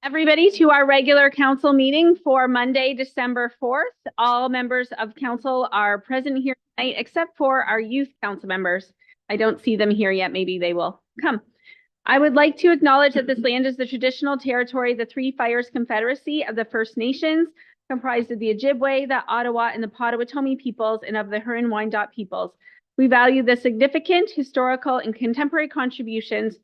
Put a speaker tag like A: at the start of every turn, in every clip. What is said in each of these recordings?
A: Everybody to our regular council meeting for Monday, December 4th. All members of council are present here tonight except for our youth council members. I don't see them here yet. Maybe they will come. I would like to acknowledge that this land is the traditional territory of the Three Fires Confederacy of the First Nations, comprised of the Ojibwe, the Ottawa, and the Potawatomi peoples, and of the Huron-Wyandot peoples. We value the significant historical and contemporary contributions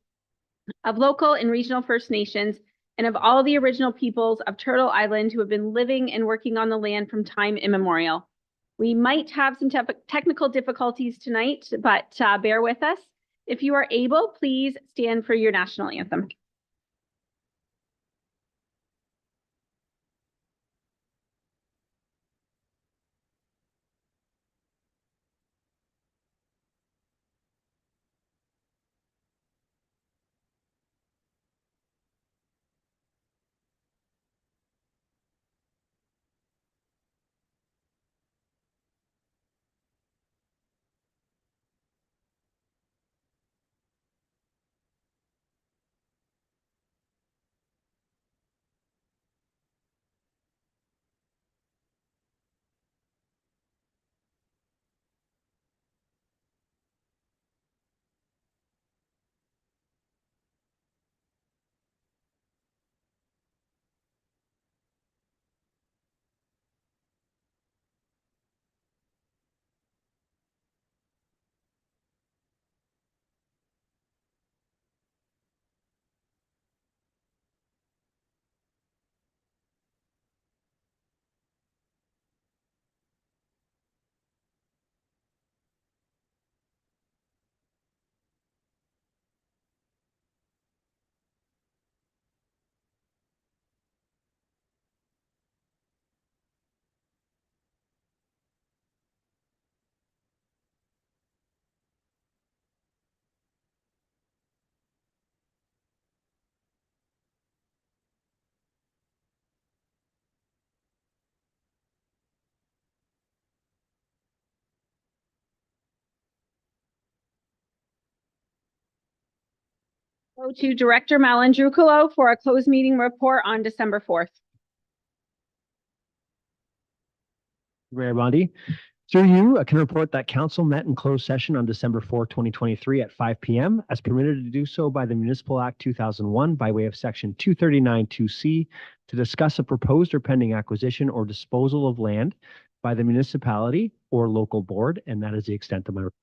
A: of local and regional First Nations and of all the original peoples of Turtle Island who have been living and working on the land from time immemorial. We might have some technical difficulties tonight, but bear with us. If you are able, please stand for your national anthem. Go to Director Malin-Drucolo for a closed meeting report on December 4th.
B: Mayor Bondi, through you, I can report that council met in closed session on December 4, 2023 at 5 p.m. as permitted to do so by the Municipal Act 2001 by way of Section 239(2)(c) to discuss a proposed or pending acquisition or disposal of land by the municipality or local board, and that is the extent of my report.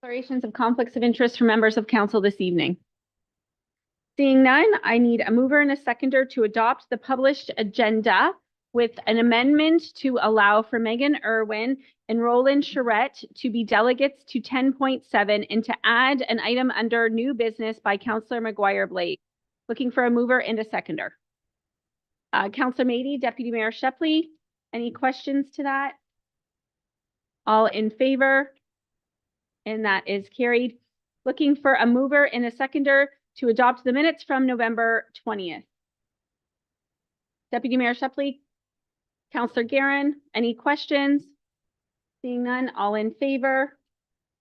A: Declarations of conflicts of interest from members of council this evening. Seeing none, I need a mover and a seconder to adopt the published agenda with an amendment to allow for Megan Irwin and Roland Charette to be delegates to 10.7 and to add an item under new business by Councillor McGuire-Blades. Looking for a mover and a seconder. Councillor Mady, Deputy Mayor Shepley, any questions to that? All in favor? And that is carried. Looking for a mover and a seconder to adopt the minutes from November 20th. Deputy Mayor Shepley, Councillor Guerin, any questions? Seeing none, all in favor,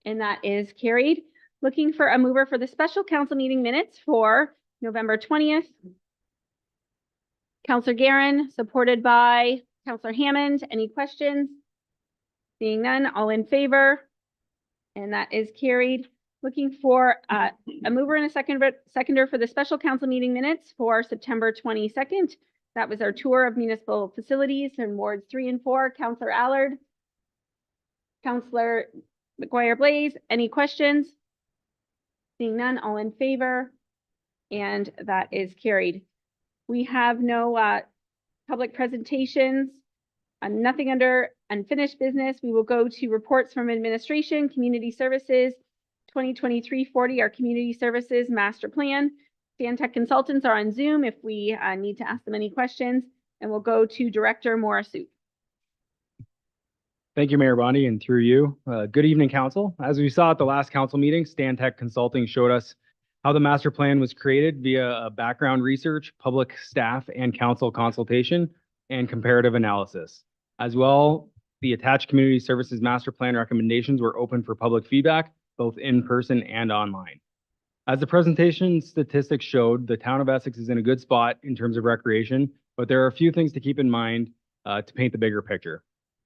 A: and that is carried. Looking for a mover for the special council meeting minutes for November 20th. Councillor Guerin, supported by Councillor Hammond. Any questions? Seeing none, all in favor, and that is carried. Looking for a mover and a seconder for the special council meeting minutes for September 22nd. That was our tour of municipal facilities in wards 3 and 4. Councillor Allard, Councillor McGuire-Blades, any questions? Seeing none, all in favor, and that is carried. We have no public presentations, nothing under unfinished business. We will go to reports from administration, community services, 2023-40, our community services master plan. Stantec consultants are on Zoom if we need to ask them any questions, and we'll go to Director Morrisseau.
C: Thank you, Mayor Bondi, and through you. Good evening, Council. As we saw at the last Council meeting, Stantec Consulting showed us how the master plan was created via background research, public staff and council consultation, and comparative analysis. As well, the attached community services master plan recommendations were open for public feedback, both in person and online. As the presentation statistics showed, the town of Essex is in a good spot in terms of recreation, but there are a few things to keep in mind to paint the bigger picture.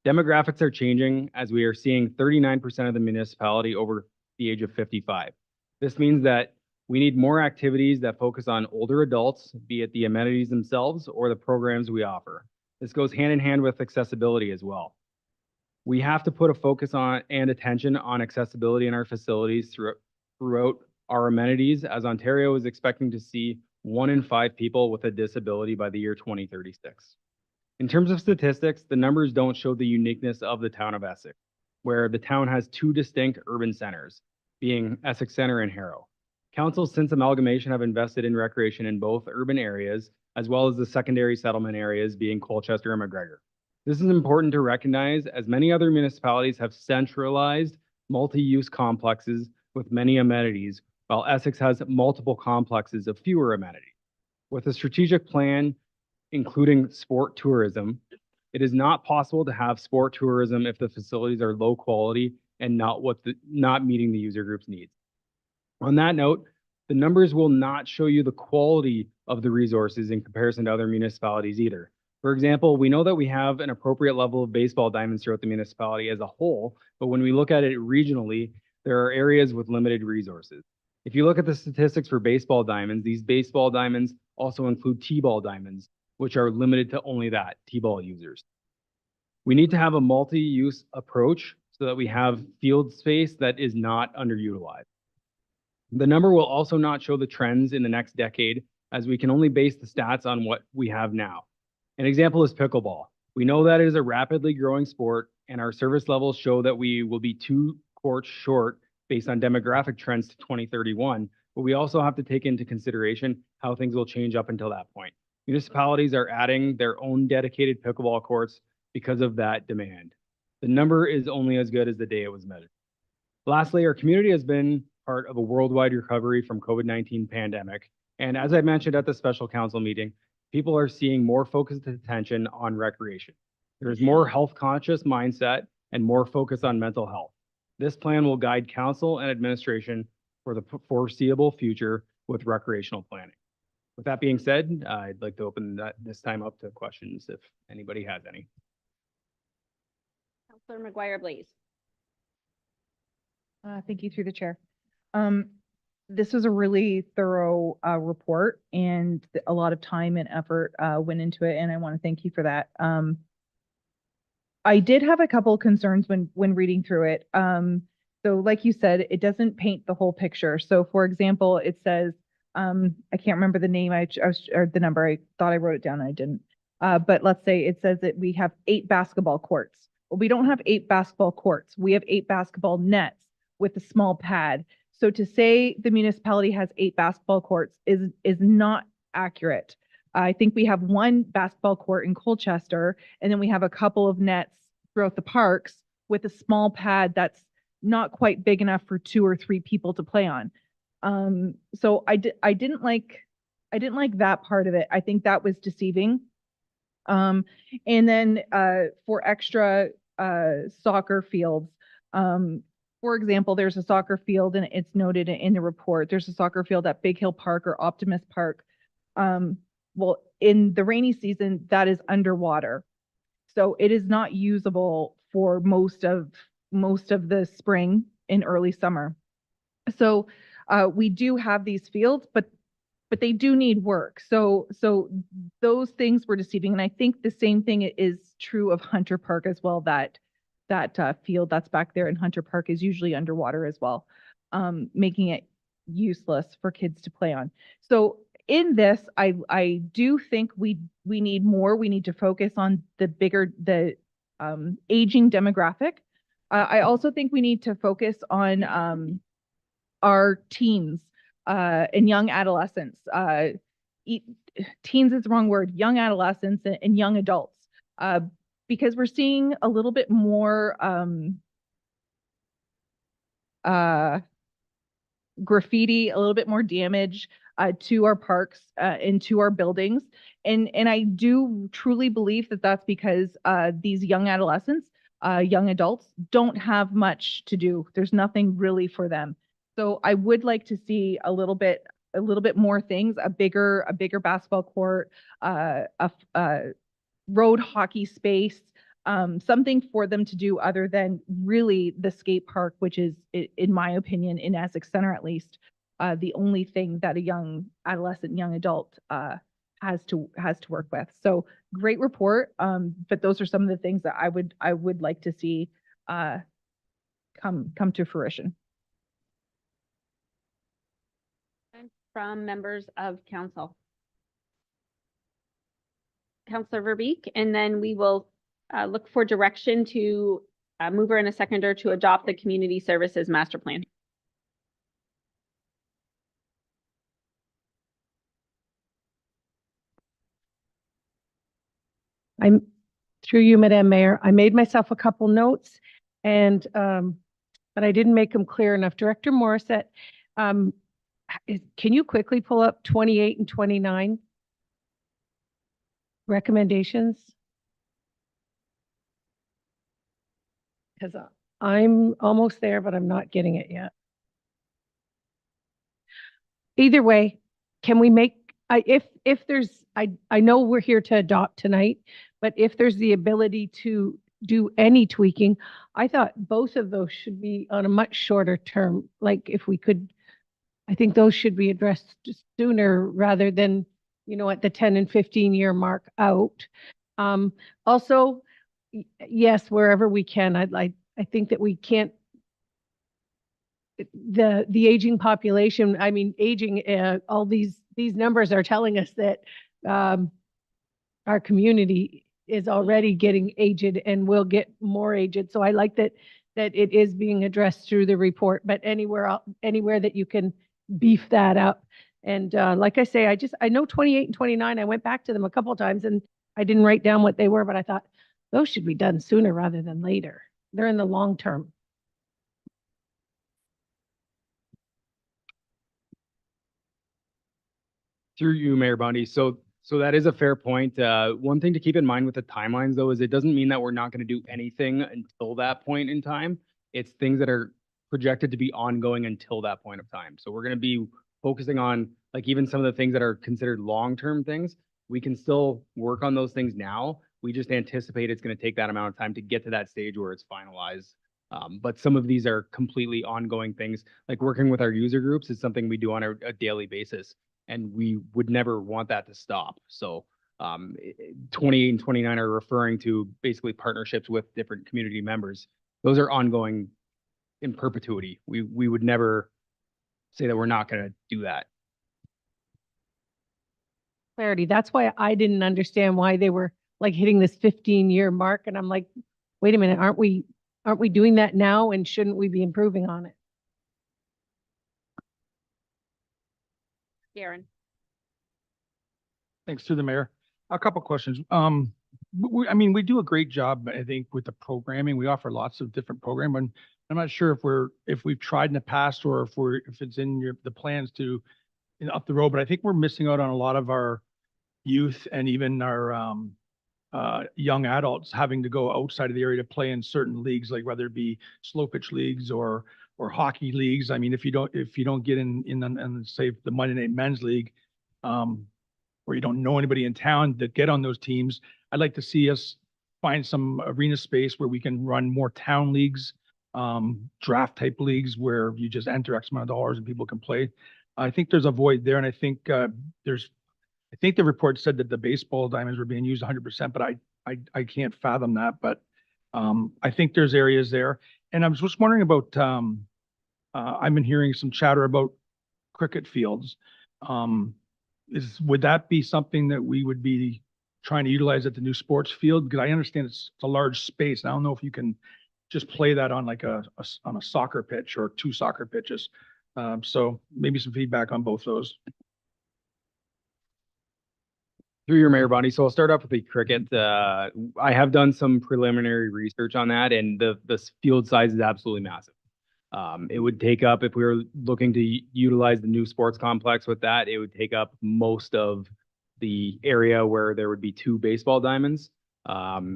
C: Demographics are changing as we are seeing 39% of the municipality over the age of 55. This means that we need more activities that focus on older adults, be it the amenities themselves or the programs we offer. This goes hand in hand with accessibility as well. We have to put a focus on and attention on accessibility in our facilities throughout our amenities, as Ontario is expecting to see 1 in 5 people with a disability by the year 2036. In terms of statistics, the numbers don't show the uniqueness of the town of Essex, where the town has 2 distinct urban centers, being Essex Center and Harrow. Councils since amalgamation have invested in recreation in both urban areas, as well as the secondary settlement areas being Colchester and McGregor. This is important to recognize, as many other municipalities have centralized multi-use complexes with many amenities, while Essex has multiple complexes of fewer amenities. With a strategic plan, including sport tourism, it is not possible to have sport tourism if the facilities are low quality and not meeting the user group's needs. On that note, the numbers will not show you the quality of the resources in comparison to other municipalities either. For example, we know that we have an appropriate level of baseball diamonds throughout the municipality as a whole, but when we look at it regionally, there are areas with limited resources. If you look at the statistics for baseball diamonds, these baseball diamonds also include T-ball diamonds, which are limited to only that, T-ball users. We need to have a multi-use approach so that we have field space that is not underutilized. The number will also not show the trends in the next decade, as we can only base the stats on what we have now. An example is pickleball. We know that it is a rapidly growing sport, and our service levels show that we will be 2 courts short based on demographic trends to 2031, but we also have to take into consideration how things will change up until that point. Municipalities are adding their own dedicated pickleball courts because of that demand. The number is only as good as the day it was measured. Lastly, our community has been part of a worldwide recovery from COVID-19 pandemic, and as I mentioned at the special council meeting, people are seeing more focused attention on recreation. There is more health conscious mindset and more focus on mental health. This plan will guide council and administration for the foreseeable future with recreational planning. With that being said, I'd like to open this time up to questions if anybody has any.
A: Councillor McGuire, please.
D: Thank you through the chair. This was a really thorough report, and a lot of time and effort went into it, and I want to thank you for that. I did have a couple of concerns when reading through it. So like you said, it doesn't paint the whole picture. So for example, it says, I can't remember the name, or the number, I thought I wrote it down, and I didn't. But let's say it says that we have 8 basketball courts. Well, we don't have 8 basketball courts. We have 8 basketball nets with a small pad. So to say the municipality has 8 basketball courts is not accurate. I think we have 1 basketball court in Colchester, and then we have a couple of nets throughout the parks with a small pad that's not quite big enough for 2 or 3 people to play on. So I didn't like that part of it. I think that was deceiving. And then for extra soccer fields, for example, there's a soccer field, and it's noted in the report. There's a soccer field at Big Hill Park or Optimus Park. Well, in the rainy season, that is underwater. So it is not usable for most of the spring and early summer. So we do have these fields, but they do need work. So those things were deceiving. And I think the same thing is true of Hunter Park as well, that field that's back there in Hunter Park is usually underwater as well, making it useless for kids to play on. So in this, I do think we need more. We need to focus on the aging demographic. I also think we need to focus on our teens and young adolescents. Teens is the wrong word, young adolescents and young adults. Because we're seeing a little bit more graffiti, a little bit more damage to our parks and to our buildings. And I do truly believe that that's because these young adolescents, young adults don't have much to do. There's nothing really for them. So I would like to see a little bit more things, a bigger basketball court, a road hockey space, something for them to do other than really the skate park, which is, in my opinion, in Essex Center at least, the only thing that a young adolescent, young adult has to work with. So great report, but those are some of the things that I would like to see come to fruition.
A: From members of council. Councillor Verbeek, and then we will look for direction to mover and a seconder to adopt the community services master plan.
E: I'm through you, Madam Mayor. I made myself a couple notes and, but I didn't make them clear enough. Director Morissette, can you quickly pull up 28 and 29 recommendations? Because I'm almost there, but I'm not getting it yet. Either way, can we make, if there's, I know we're here to adopt tonight, but if there's the ability to do any tweaking, I thought both of those should be on a much shorter term. Like if we could, I think those should be addressed sooner rather than, you know, at the 10 and 15 year mark out. Also, yes, wherever we can, I think that we can't, the aging population, I mean, aging, all these numbers are telling us that our community is already getting aged and will get more aged. So I like that it is being addressed through the report, but anywhere that you can beef that up. And like I say, I know 28 and 29, I went back to them a couple of times and I didn't write down what they were, but I thought those should be done sooner rather than later. They're in the long term.
C: Through you, Mayor Bundy. So that is a fair point. One thing to keep in mind with the timelines though, is it doesn't mean that we're not going to do anything until that point in time. It's things that are projected to be ongoing until that point of time. So we're going to be focusing on like even some of the things that are considered long-term things. We can still work on those things now. We just anticipate it's going to take that amount of time to get to that stage where it's finalized. But some of these are completely ongoing things. Like working with our user groups is something we do on a daily basis. And we would never want that to stop. So 28 and 29 are referring to basically partnerships with different community members. Those are ongoing in perpetuity. We would never say that we're not going to do that.
E: Clarity. That's why I didn't understand why they were like hitting this 15-year mark. And I'm like, wait a minute, aren't we doing that now? And shouldn't we be improving on it?
A: Garen.
F: Thanks to the mayor. A couple questions. I mean, we do a great job, I think, with the programming. We offer lots of different programming. I'm not sure if we've tried in the past or if it's in the plans to up the road, but I think we're missing out on a lot of our youth and even our young adults having to go outside of the area to play in certain leagues, like whether it be slow pitch leagues or hockey leagues. I mean, if you don't get in say the Monday Night Men's League, or you don't know anybody in town that get on those teams, I'd like to see us find some arena space where we can run more town leagues, draft type leagues where you just enter X amount of dollars and people can play. I think there's a void there, and I think I think the report said that the baseball diamonds were being used 100%, but I can't fathom that. But I think there's areas there, and I was just wondering about. I've been hearing some chatter about cricket fields. Would that be something that we would be trying to utilize at the new sports field? Because I understand it's a large space. I don't know if you can just play that on like on a soccer pitch or 2 soccer pitches. So maybe some feedback on both those.
C: Through your Mayor Bundy. So I'll start off with the cricket. I have done some preliminary research on that, and the field size is absolutely massive. It would take up, if we were looking to utilize the new sports complex with that, it would take up most of the area where there would be 2 baseball diamonds.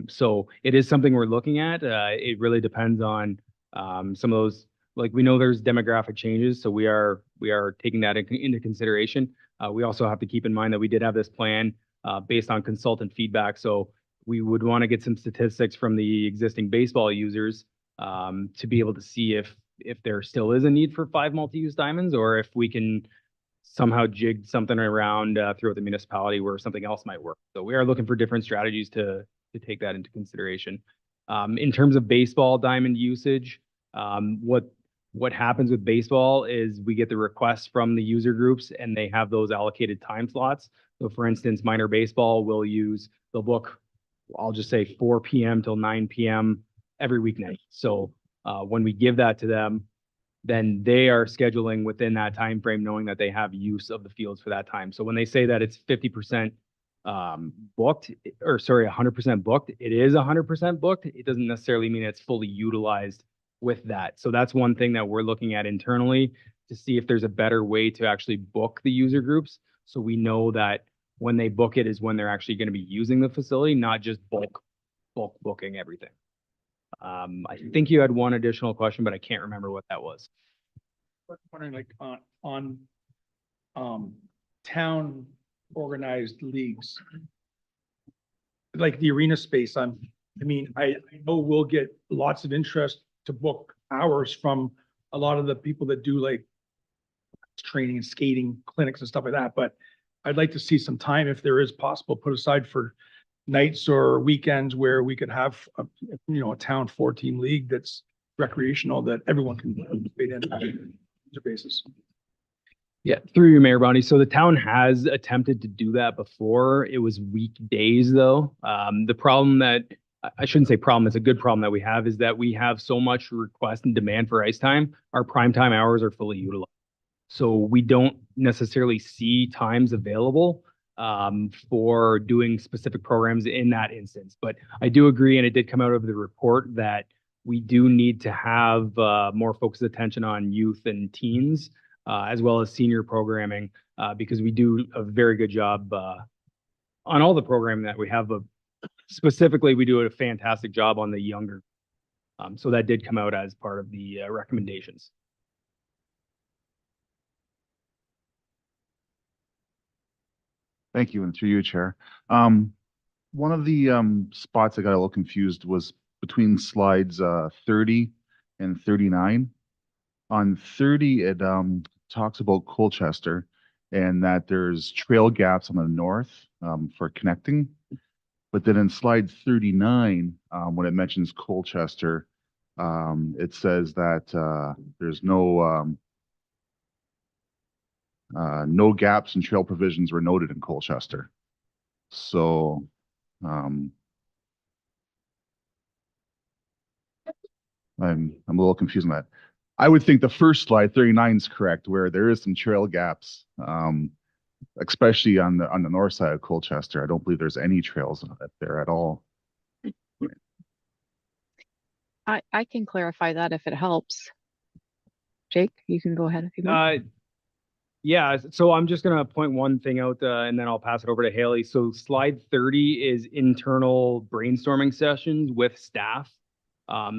C: So it is something we're looking at. It really depends on some of those like we know there's demographic changes, so we are taking that into consideration. We also have to keep in mind that we did have this plan based on consultant feedback. So we would want to get some statistics from the existing baseball users to be able to see if there still is a need for 5 multi-use diamonds, or if we can somehow jig something around throughout the municipality where something else might work. So we are looking for different strategies to take that into consideration. In terms of baseball diamond usage, what happens with baseball is we get the requests from the user groups and they have those allocated time slots. So for instance, minor baseball they'll book, I'll just say 4 p.m. till 9 p.m. every weeknight. So when we give that to them, then they are scheduling within that time frame, knowing that they have use of the fields for that time. So when they say that it's 50% booked, or sorry, 100% booked, it is 100% booked. It doesn't necessarily mean it's fully utilized with that. So that's one thing that we're looking at internally to see if there's a better way to actually book the user groups. So we know that when they book it is when they're actually going to be using the facility, not just bulk booking everything. I think you had one additional question, but I can't remember what that was.
F: Wondering, like, on town organized leagues, like the arena space, I know we'll get lots of interest to book hours from a lot of the people that do like training and skating clinics and stuff like that, but I'd like to see some time, if there is possible, put aside for nights or weekends where we could have a town 4-team league that's recreational, that everyone can participate in on a basis.
C: Yeah, through you, Mayor Bonnie. So the town has attempted to do that before. It was weekdays though. The problem that, I shouldn't say problem, it's a good problem that we have, is that we have so much request and demand for ice time. Our prime time hours are fully utilized. So we don't necessarily see times available for doing specific programs in that instance. But I do agree, and it did come out of the report, that we do need to have more focused attention on youth and teens, as well as senior programming, because we do a very good job on all the programming that we have, but specifically we do a fantastic job on the younger. So that did come out as part of the recommendations.
G: Thank you, and through you, Chair. One of the spots I got a little confused was between slides 30 and 39. On 30, it talks about Colchester and that there's trail gaps on the north for connecting. But then in slide 39, when it mentions Colchester, it says that there's no gaps and trail provisions were noted in Colchester. So, I'm a little confused on that. I would think the first slide, 39, is correct, where there is some trail gaps, especially on the north side of Colchester. I don't believe there's any trails up there at all.
H: I can clarify that if it helps. Jake, you can go ahead if you want.
C: Yeah, so I'm just going to point one thing out and then I'll pass it over to Haley. So slide 30 is internal brainstorming sessions with staff.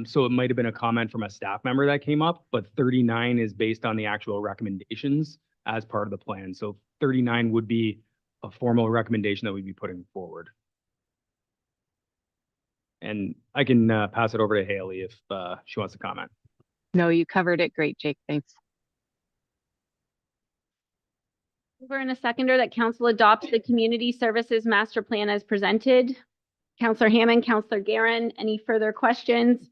C: So it might have been a comment from a staff member that came up, but 39 is based on the actual recommendations as part of the plan. So 39 would be a formal recommendation that we'd be putting forward. And I can pass it over to Haley if she wants to comment.
H: No, you covered it great, Jake. Thanks.
A: Mover and a seconder that council adopts the community services master plan as presented. Councillor Hammond, Councillor Guerin, any further questions?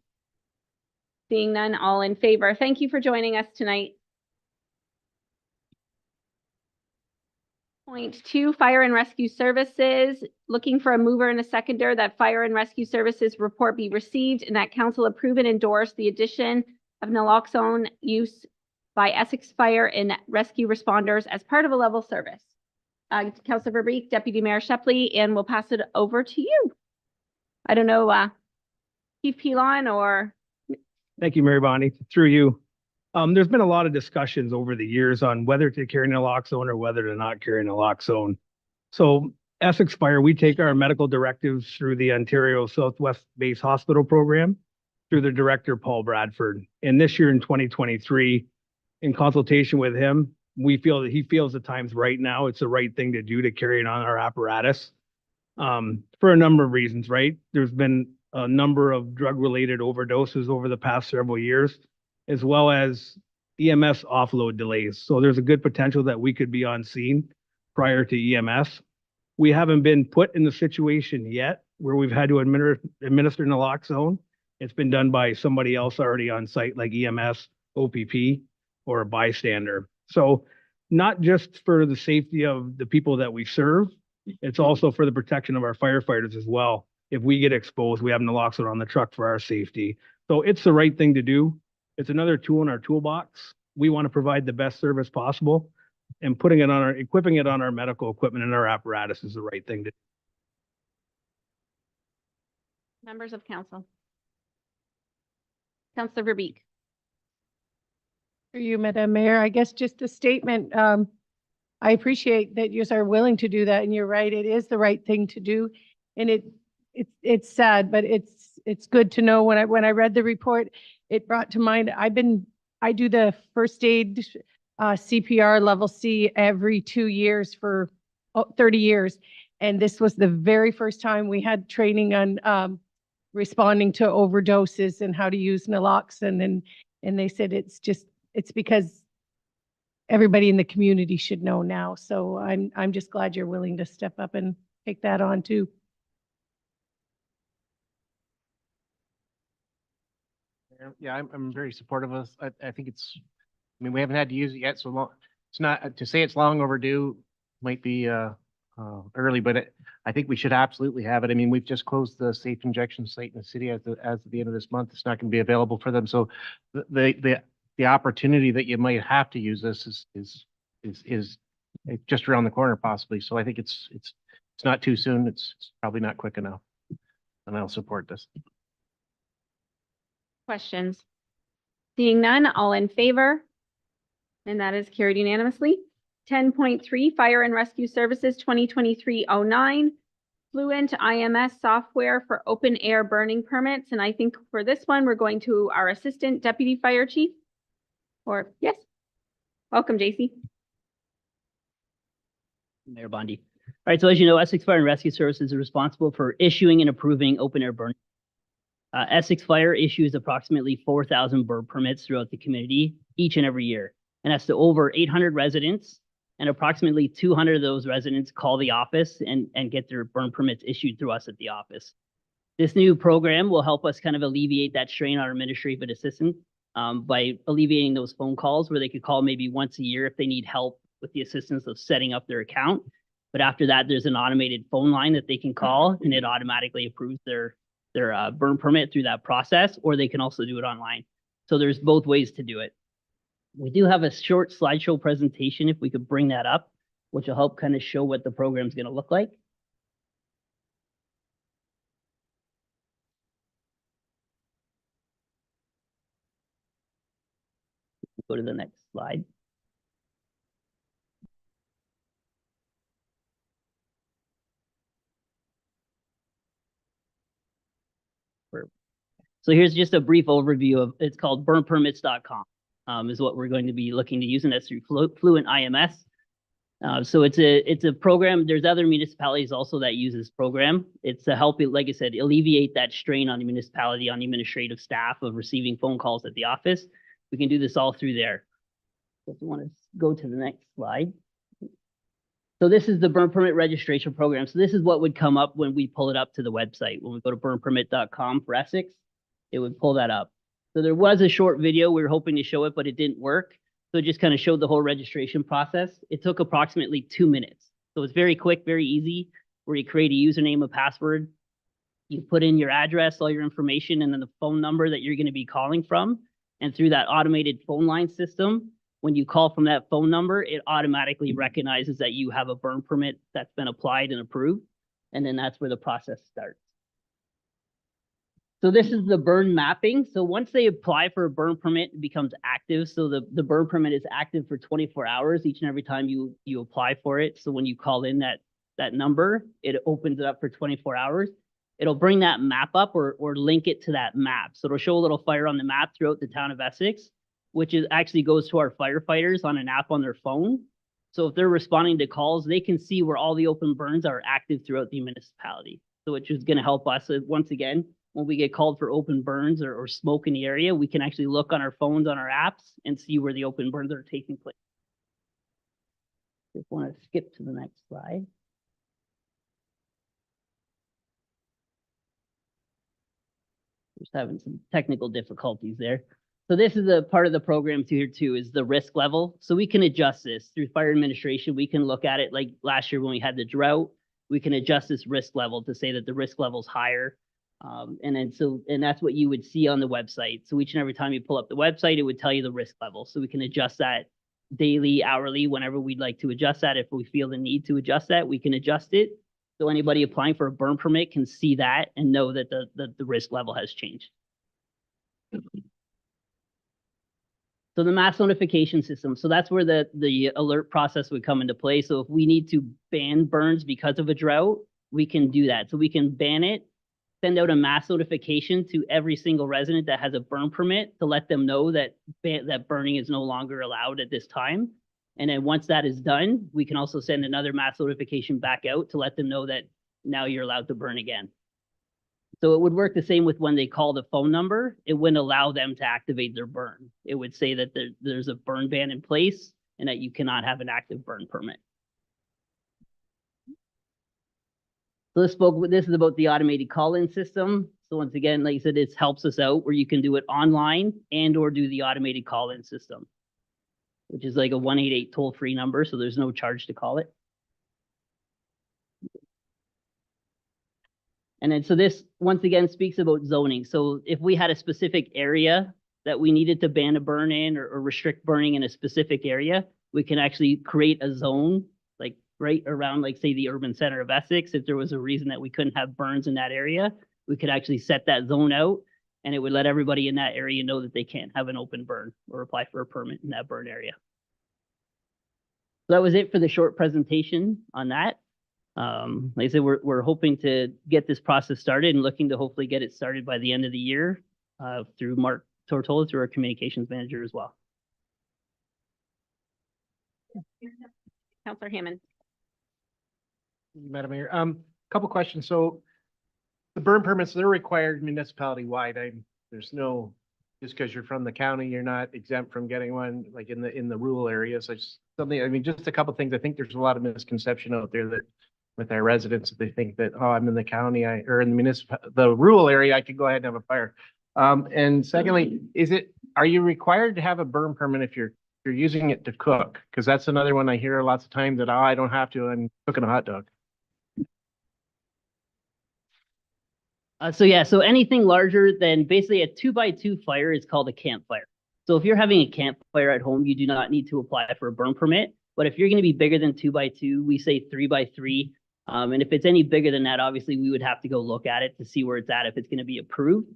A: Seeing none, all in favor. Thank you for joining us tonight. Point 2, Fire and Rescue Services. Looking for a mover and a seconder that Fire and Rescue Services report be received and that council approve and endorse the addition of naloxone use by Essex Fire and Rescue responders as part of a level service. Councillor Verbeek, Deputy Mayor Shepley, and we'll pass it over to you. I don't know, Chief Pilon or...
I: Thank you, Mary Bonnie. Through you. There's been a lot of discussions over the years on whether to carry naloxone or whether to not carry naloxone. So Essex Fire, we take our medical directives through the Ontario Southwest Base Hospital program. through the director, Paul Bradford. And this year in 2023, in consultation with him, we feel that he feels the time's right now. It's the right thing to do to carry it on our apparatus. For a number of reasons, right? There's been a number of drug-related overdoses over the past several years, as well as EMS offload delays. So there's a good potential that we could be on scene prior to EMS. We haven't been put in the situation yet where we've had to administer naloxone. It's been done by somebody else already on site, like EMS, OPP, or a bystander. So not just for the safety of the people that we serve, it's also for the protection of our firefighters as well. If we get exposed, we have naloxone on the truck for our safety. So it's the right thing to do. It's another tool in our toolbox. We want to provide the best service possible, and equipping it on our medical equipment and our apparatus is the right thing to do.
A: Members of council. Councilor Verbeek.
E: For you, Madam Mayor, I guess just a statement. I appreciate that you are willing to do that, and you're right, it is the right thing to do. And it's sad, but it's good to know. When I read the report, it brought to mind, I do the first aid CPR level C every 2 years for 30 years. And this was the very first time we had training on responding to overdoses and how to use naloxone. And they said it's because everybody in the community should know now. So I'm just glad you're willing to step up and take that on too.
J: Yeah, I'm very supportive of this. I think we haven't had to use it yet, so long. It's not, to say it's long overdue might be early, but I think we should absolutely have it. I mean, we've just closed the safe injection site in the city as of the end of this month. It's not going to be available for them. So the opportunity that you might have to use this is just around the corner possibly. So I think it's not too soon. It's probably not quick enough, and I'll support this.
A: Questions? Seeing none, all in favor? And that is carried unanimously. 10.3 Fire and Rescue Services 2023-09, Fluent IMS software for open air burning permits. And I think for this one, we're going to our Assistant Deputy Fire Chief. Or yes, welcome, JC.
K: Mayor Bondi. All right, so as you know, Essex Fire and Rescue Services is responsible for issuing and approving open air burning. Essex Fire issues approximately 4,000 burn permits throughout the community each and every year. And that's to over 800 residents, and approximately 200 of those residents call the office and get their burn permits issued through us at the office. This new program will help us kind of alleviate that strain on our administrative assistant by alleviating those phone calls where they could call maybe once a year if they need help with the assistance of setting up their account. But after that, there's an automated phone line that they can call, and it automatically approves their burn permit through that process, or they can also do it online. So there's both ways to do it. We do have a short slideshow presentation, if we could bring that up, which will help kind of show what the program is going to look like. Go to the next slide. So here's just a brief overview of, it's called burnpermits.com, is what we're going to be looking to use, and that's through Fluent IMS. So it's a program. There's other municipalities also that use this program. It's to help, like I said, alleviate that strain on the municipality, on the administrative staff of receiving phone calls at the office. We can do this all through there. So if you want to go to the next slide. So this is the burn permit registration program. So this is what would come up when we pull it up to the website. When we go to burnpermit.com for Essex, it would pull that up. So there was a short video. We were hoping to show it, but it didn't work. So it just kind of showed the whole registration process. It took approximately 2 minutes. So it's very quick, very easy, where you create a username, a password. You put in your address, all your information, and then the phone number that you're going to be calling from. And through that automated phone line system, when you call from that phone number, it automatically recognizes that you have a burn permit that's been applied and approved. And then that's where the process starts. So this is the burn mapping. So once they apply for a burn permit, it becomes active. So the burn permit is active for 24 hours each and every time you apply for it. So when you call in that number, it opens it up for 24 hours. it'll bring that map up or link it to that map. So it'll show a little fire on the map throughout the town of Essex, which is actually goes to our firefighters on an app on their phone. So if they're responding to calls, they can see where all the open burns are active throughout the municipality. So which is going to help us once again, when we get called for open burns or smoke in the area, we can actually look on our phones, on our apps and see where the open burns are taking place. Just want to skip to the next slide. Just having some technical difficulties there. So this is a part of the program here too, is the risk level. So we can adjust this through fire administration. We can look at it like last year when we had the drought, we can adjust this risk level to say that the risk level is higher. And that's what you would see on the website. So each and every time you pull up the website, it would tell you the risk level. So we can adjust that daily, hourly, whenever we'd like to adjust that. If we feel the need to adjust that, we can adjust it. So anybody applying for a burn permit can see that and know that the risk level has changed. So the mass notification system. So that's where the alert process would come into play. So if we need to ban burns because of a drought, we can do that. So we can ban it, send out a mass notification to every single resident that has a burn permit to let them know that that burning is no longer allowed at this time. And then once that is done, we can also send another mass notification back out to let them know that now you're allowed to burn again. So it would work the same with when they call the phone number. It wouldn't allow them to activate their burn. It would say that there's a burn ban in place and that you cannot have an active burn permit. So this is about the automated call-in system. So once again, like I said, it helps us out where you can do it online and or do the automated call-in system, which is like a 188 toll-free number. So there's no charge to call it. And then, so this once again speaks about zoning. So if we had a specific area that we needed to ban a burn in or restrict burning in a specific area, we can actually create a zone like right around, like say the urban center of Essex. If there was a reason that we couldn't have burns in that area, we could actually set that zone out and it would let everybody in that area know that they can't have an open burn or apply for a permit in that burn area. So that was it for the short presentation on that. Like I said, we're hoping to get this process started and looking to hopefully get it started by the end of the year through Mark Tortola, through our communications manager as well.
A: Councillor Hammond.
J: Madam Mayor, couple questions. So the burn permits, they're required municipality wide. There's no, just because you're from the county, you're not exempt from getting one, like in the rural areas. It's something, I mean, just a couple things. I think there's a lot of misconception out there that with our residents, that they think that, oh, I'm in the county, or in the rural area, I could go ahead and have a fire. And secondly, are you required to have a burn permit if you're using it to cook? Because that's another one I hear lots of times that, oh, I don't have to, I'm cooking a hot dog.
K: So anything larger than basically a 2x2 fire is called a campfire. So if you're having a campfire at home, you do not need to apply for a burn permit. But if you're going to be bigger than 2x2, we say 3x3. And if it's any bigger than that, obviously we would have to go look at it to see where it's at, if it's going to be approved.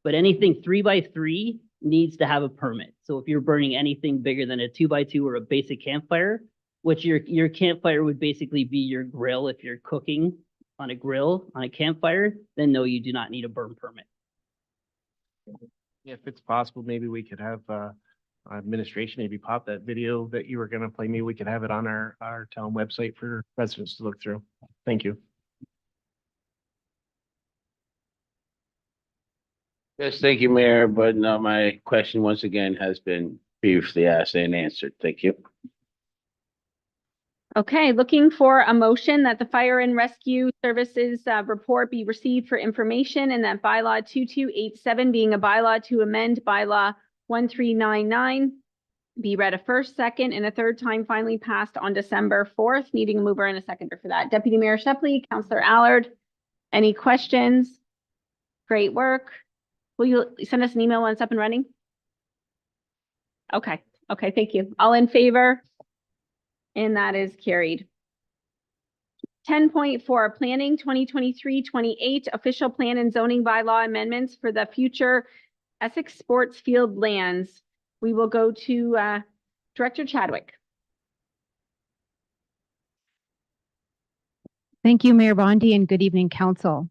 K: But anything 3x3 needs to have a permit. So if you're burning anything bigger than a 2x2 or a basic campfire, which your campfire would basically be your grill. If you're cooking on a grill on a campfire, then no, you do not need a burn permit.
J: If it's possible, maybe we could have administration maybe pop that video that you were going to play. Maybe we could have it on our town website for residents to look through. Thank you.
L: Yes, thank you, Mayor, but no, my question once again has been previously asked and answered. Thank you.
A: Okay, looking for a motion that the Fire and Rescue Services report be received for information and that bylaw 2287 being a bylaw to amend bylaw 1399 be read a first, second, and a third time finally passed on December 4th, needing a mover and a seconder for that. Deputy Mayor Shepley, Councillor Allard, any questions? Great work. Will you send us an email when it's up and running? Okay, thank you. All in favor? And that is carried. 10.4 Planning 2023-28 Official Plan and Zoning Bylaw Amendments for the future Essex Sports Field lands. We will go to Director Chadwick.
M: Thank you, Mayor Bondi, and good evening, Council.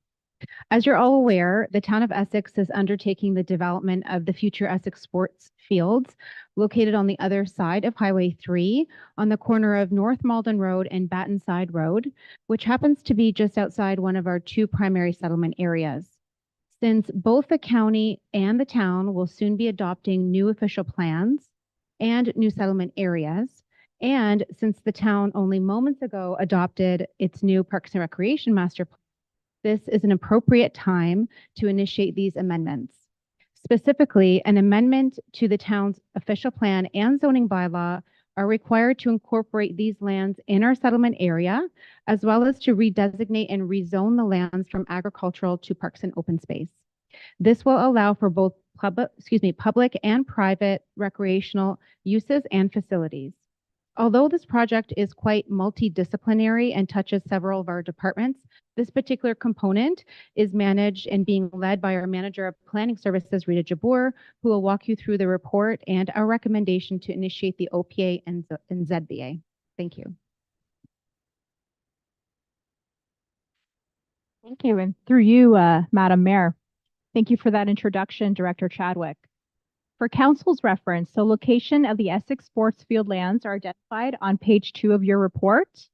M: As you're all aware, the town of Essex is undertaking the development of the future Essex Sports Fields located on the other side of Highway 3 on the corner of North Malden Road and Battenside Road, which happens to be just outside one of our two primary settlement areas. Since both the county and the town will soon be adopting new official plans and new settlement areas, and since the town only moments ago adopted its new Parks and Recreation Master Plan, this is an appropriate time to initiate these amendments. Specifically, an amendment to the town's official plan and zoning bylaw are required to incorporate these lands in our settlement area, as well as to redesignate and rezone the lands from agricultural to parks and open space. This will allow for both public and private recreational uses and facilities. Although this project is quite multidisciplinary and touches several of our departments, this particular component is managed and being led by our Manager of Planning Services, Rita Jabour, who will walk you through the report and our recommendation to initiate the OPA and ZBA. Thank you.
N: Thank you. And through you, Madam Mayor, thank you for that introduction, Director Chadwick. For council's reference, the location of the Essex Sports Field lands are identified on page 2 of your report.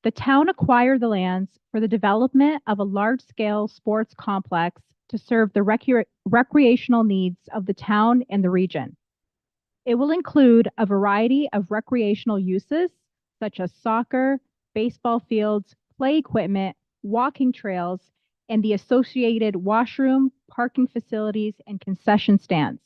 N: The town acquired the lands for the development of a large-scale sports complex to serve the recreational needs of the town and the region. It will include a variety of recreational uses such as soccer, baseball fields, play equipment, walking trails, and the associated washroom, parking facilities, and concession stands.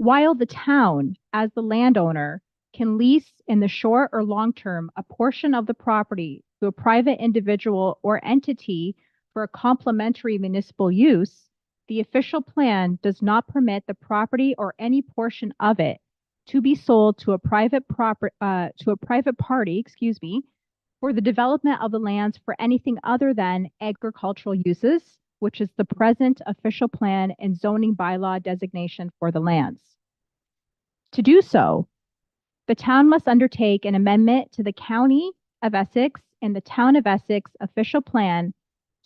N: While the town, as the landowner, can lease in the short or long term a portion of the property to a private individual or entity for a complementary municipal use, the official plan does not permit the property or any portion of it to be sold to a private party, for the development of the lands for anything other than agricultural uses, which is the present official plan and zoning bylaw designation for the lands. To do so, the town must undertake an amendment to the County of Essex and the Town of Essex official plan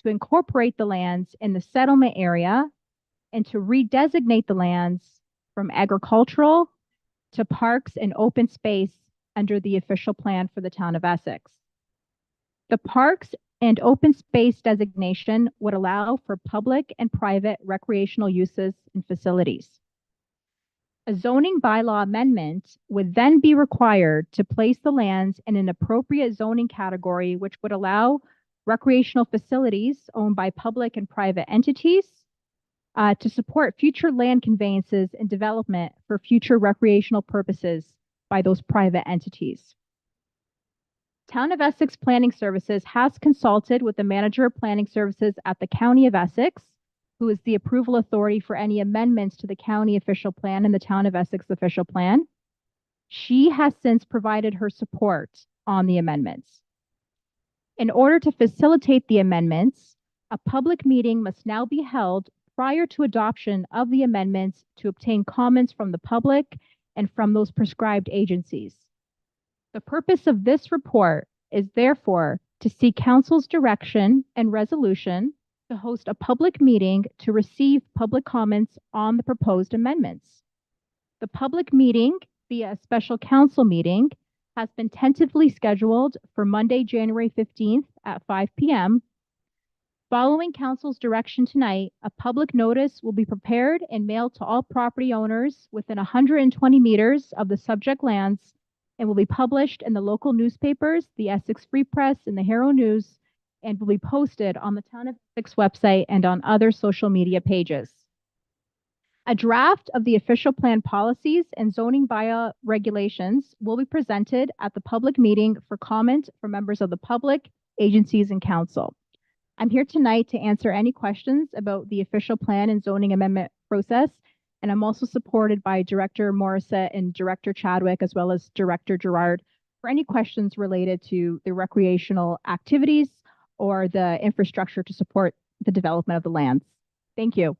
N: to incorporate the lands in the settlement area and to redesignate the lands from agricultural to parks and open space under the official plan for the Town of Essex. The parks and open space designation would allow for public and private recreational uses and facilities. A zoning bylaw amendment would then be required to place the lands in an appropriate zoning category, which would allow recreational facilities owned by public and private entities to support future land conveyances and development for future recreational purposes by those private entities. Town of Essex Planning Services has consulted with the Manager of Planning Services at the County of Essex, who is the approval authority for any amendments to the county official plan and the Town of Essex official plan. She has since provided her support on the amendments. In order to facilitate the amendments, a public meeting must now be held prior to adoption of the amendments to obtain comments from the public and from those prescribed agencies. The purpose of this report is therefore to seek council's direction and resolution to host a public meeting to receive public comments on the proposed amendments. The public meeting via a special council meeting has been tentatively scheduled for Monday, January 15th at 5 p.m. Following council's direction tonight, a public notice will be prepared and mailed to all property owners within 120 meters of the subject lands and will be published in the local newspapers, the Essex Free Press and the Harrow News, and will be posted on the Town of Essex website and on other social media pages. A draft of the official plan policies and zoning bylaw regulations will be presented at the public meeting for comment from members of the public, agencies, and council. I'm here tonight to answer any questions about the official plan and zoning amendment process, and I'm also supported by Director Morissette and Director Chadwick, as well as Director Gerard, for any questions related to the recreational activities or the infrastructure to support the development of the lands. Thank you.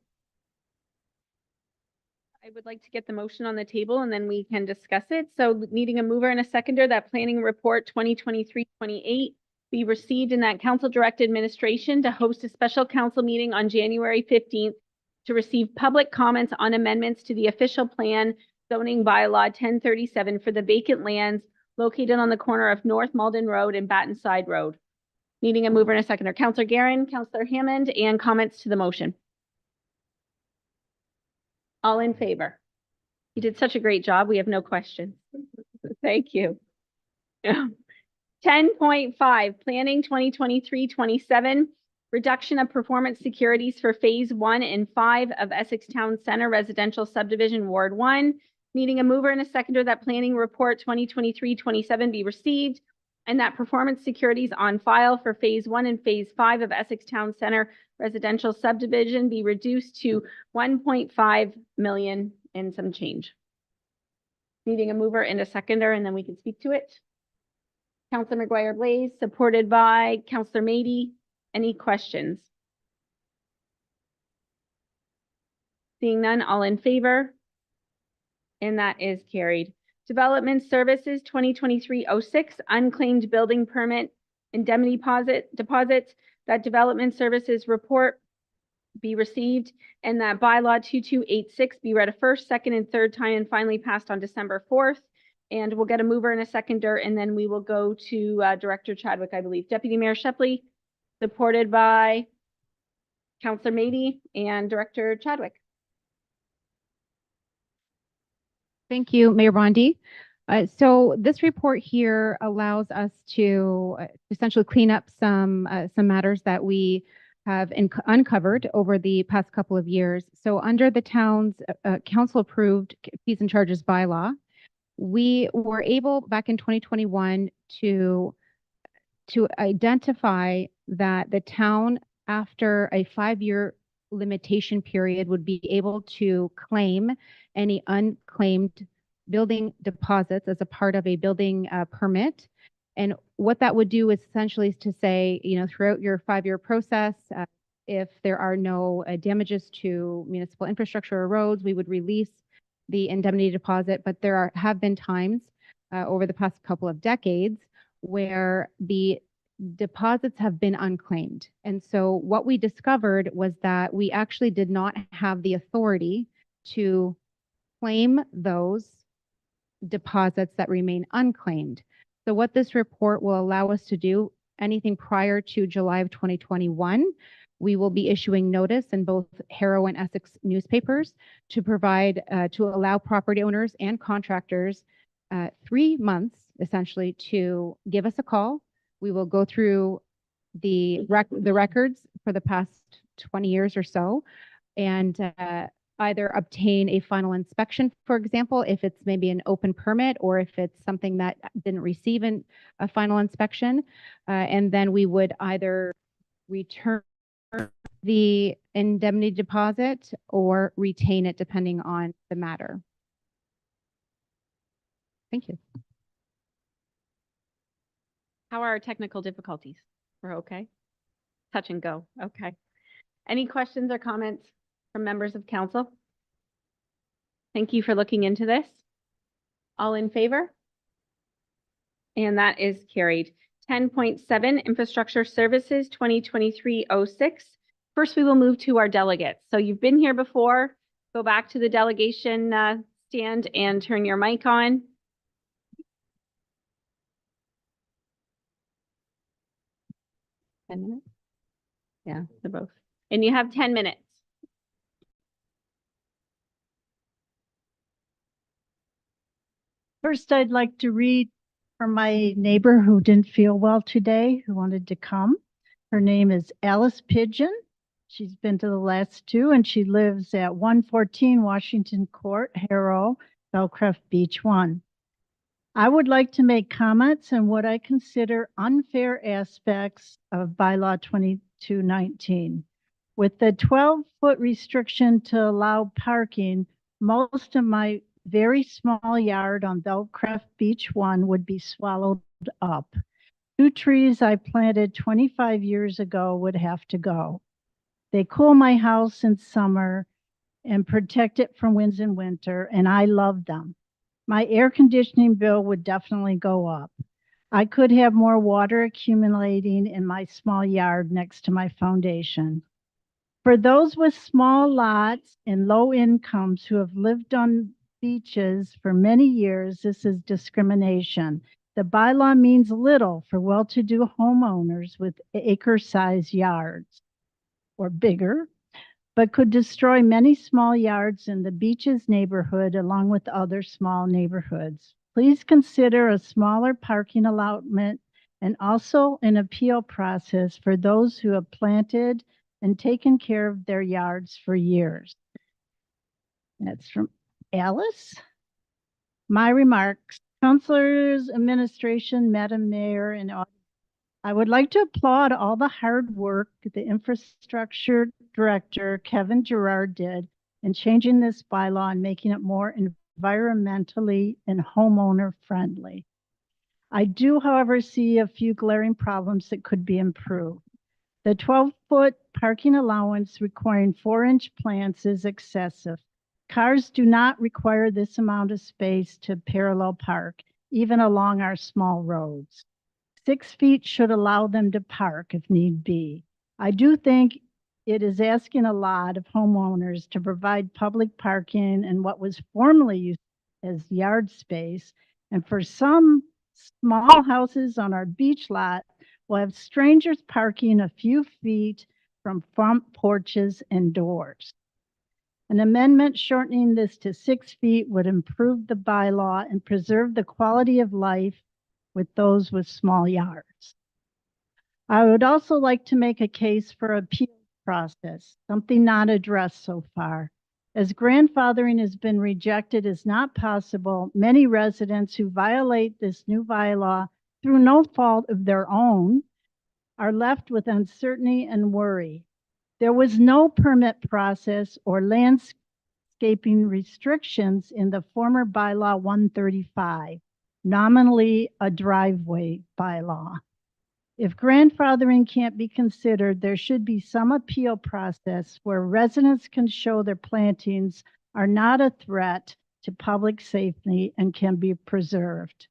A: I would like to get the motion on the table and then we can discuss it. So needing a mover and a seconder, that planning report 2023-28 be received and that council direct administration to host a special council meeting on January 15th to receive public comments on amendments to the official plan zoning bylaw 1037 for the vacant lands located on the corner of North Malden Road and Batten Side Road. Needing a mover and a seconder. Councillor Guerin, Councillor Hammond, and comments to the motion. All in favor? You did such a great job. We have no questions. Thank you. 10.5, Planning 2023-27, reduction of performance securities for Phase 1 and 5 of Essex Town Center Residential Subdivision Ward 1. Needing a mover and a seconder that Planning Report 2023-27 be received and that performance securities on file for Phase 1 and Phase 5 of Essex Town Center Residential Subdivision be reduced to 1.5 million and some change. Needing a mover and a seconder, and then we can speak to it. Councillor McGuire Blaze, supported by Councillor Mady. Any questions? Seeing none, all in favor? And that is carried. Development Services 2023-06, unclaimed building permit indemnity deposits, that Development Services report be received and that bylaw 2286 be read a first, second, and third time and finally passed on December 4th. And we'll get a mover and a seconder, and then we will go to Director Chadwick, I believe. Deputy Mayor Shepley, supported by Councillor Mady and Director Chadwick.
M: Thank you, Mayor Bondi. So this report here allows us to essentially clean up some matters that we have uncovered over the past couple of years. So under the town's council-approved fees and charges bylaw, we were able back in 2021 to identify that the town, after a 5-year limitation period, would be able to claim any unclaimed building deposits as a part of a building permit. And what that would do is essentially to say, you know, throughout your 5-year process, if there are no damages to municipal infrastructure or roads, we would release the indemnity deposit. But there have been times over the past couple of decades where the deposits have been unclaimed. And so what we discovered was that we actually did not have the authority to claim those deposits that remain unclaimed. So what this report will allow us to do, anything prior to July of 2021, we will be issuing notice in both Harrow and Essex newspapers to provide, to allow property owners and contractors 3 months essentially to give us a call. We will go through the records for the past 20 years or so and either obtain a final inspection, for example, if it's maybe an open permit or if it's something that didn't receive a final inspection. And then we would either return the indemnity deposit or retain it depending on the matter. Thank you.
A: How are our technical difficulties? We're okay? Touch and go. Okay. Any questions or comments from members of council? Thank you for looking into this. All in favor? And that is carried. 10.7, Infrastructure Services 2023-06. First, we will move to our delegates. So you've been here before. Go back to the delegation stand and turn your mic on. Minutes? Yeah, they're both. And you have 10 minutes.
O: First, I'd like to read from my neighbor who didn't feel well today, who wanted to come. Her name is Alice Pigeon. She's been to the last 2, and she lives at 114 Washington Court, Harrow, Belcrest Beach 1. I would like to make comments on what I consider unfair aspects of bylaw 2219. With the 12-foot restriction to allow parking, most of my very small yard on Belcrest Beach 1 would be swallowed up. 2 trees I planted 25 years ago would have to go. They cool my house in summer and protect it from winds in winter, and I love them. My air conditioning bill would definitely go up. I could have more water accumulating in my small yard next to my foundation. For those with small lots and low incomes who have lived on beaches for many years, this is discrimination. The bylaw means little for well-to-do homeowners with acre-sized yards or bigger, but could destroy many small yards in the beaches neighborhood along with other small neighborhoods. Please consider a smaller parking allotment and also an appeal process for those who have planted and taken care of their yards for years. That's from Alice. My remarks, councilors, administration, Madam Mayor, and audience. I would like to applaud all the hard work the infrastructure director, Kevin Gerard, did in changing this bylaw and making it more environmentally and homeowner friendly. I do, however, see a few glaring problems that could be improved. The 12-foot parking allowance requiring 4-inch plants is excessive. Cars do not require this amount of space to parallel park, even along our small roads. 6 feet should allow them to park if need be. I do think it is asking a lot of homeowners to provide public parking in what was formerly used as yard space. And for some small houses on our beach lot, will have strangers parking a few feet from front porches and doors. An amendment shortening this to 6 feet would improve the bylaw and preserve the quality of life with those with small yards. I would also like to make a case for appeal process, something not addressed so far. As grandfathering has been rejected as not possible, many residents who violate this new bylaw through no fault of their own are left with uncertainty and worry. There was no permit process or landscaping restrictions in the former bylaw 135, nominally a driveway bylaw. If grandfathering can't be considered, there should be some appeal process where residents can show their plantings are not a threat to public safety and can be preserved.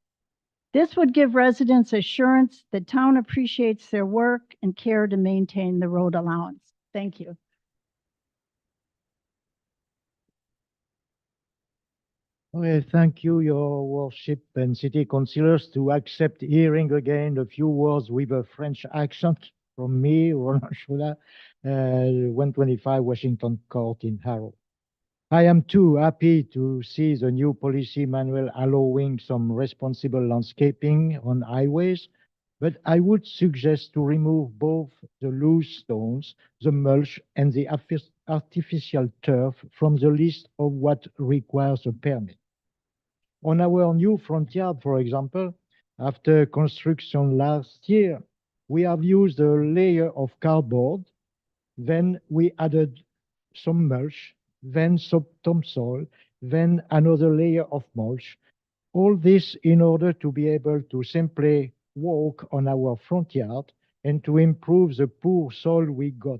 O: This would give residents assurance the town appreciates their work and care to maintain the road allowance. Thank you.
P: Okay, thank you, Your Worship and City Councilors, to accept hearing again a few words with a French accent from me, Roland Choula, 125 Washington Court in Harrow. I am too happy to see the new policy manual allowing some responsible landscaping on highways, but I would suggest to remove both the loose stones, the mulch, and the artificial turf from the list of what requires a permit. On our new front yard, for example, after construction last year, we have used a layer of cardboard, then we added some mulch, then some topsoil, then another layer of mulch. All this in order to be able to simply walk on our front yard and to improve the poor soil we got.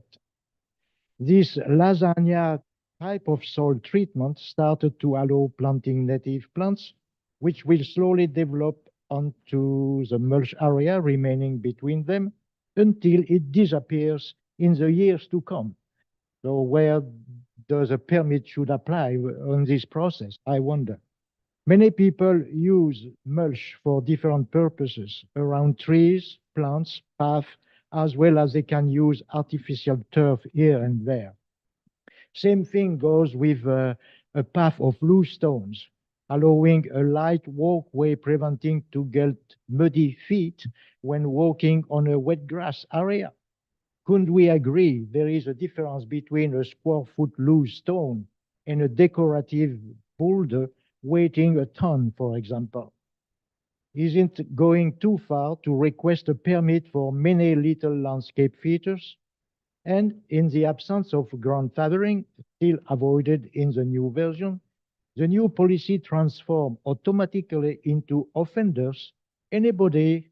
P: This lasagna type of soil treatment started to allow planting native plants, which will slowly develop onto the mulch area remaining between them until it disappears in the years to come. So where does a permit should apply on this process, I wonder. Many people use mulch for different purposes around trees, plants, paths, as well as they can use artificial turf here and there. Same thing goes with a path of loose stones, allowing a light walkway preventing to get muddy feet when walking on a wet grass area. Couldn't we agree there is a difference between a square-foot loose stone and a decorative boulder weighing a ton, for example? Isn't it going too far to request a permit for many little landscape features? And in the absence of grandfathering, still avoided in the new version, the new policy transforms automatically into offenders anybody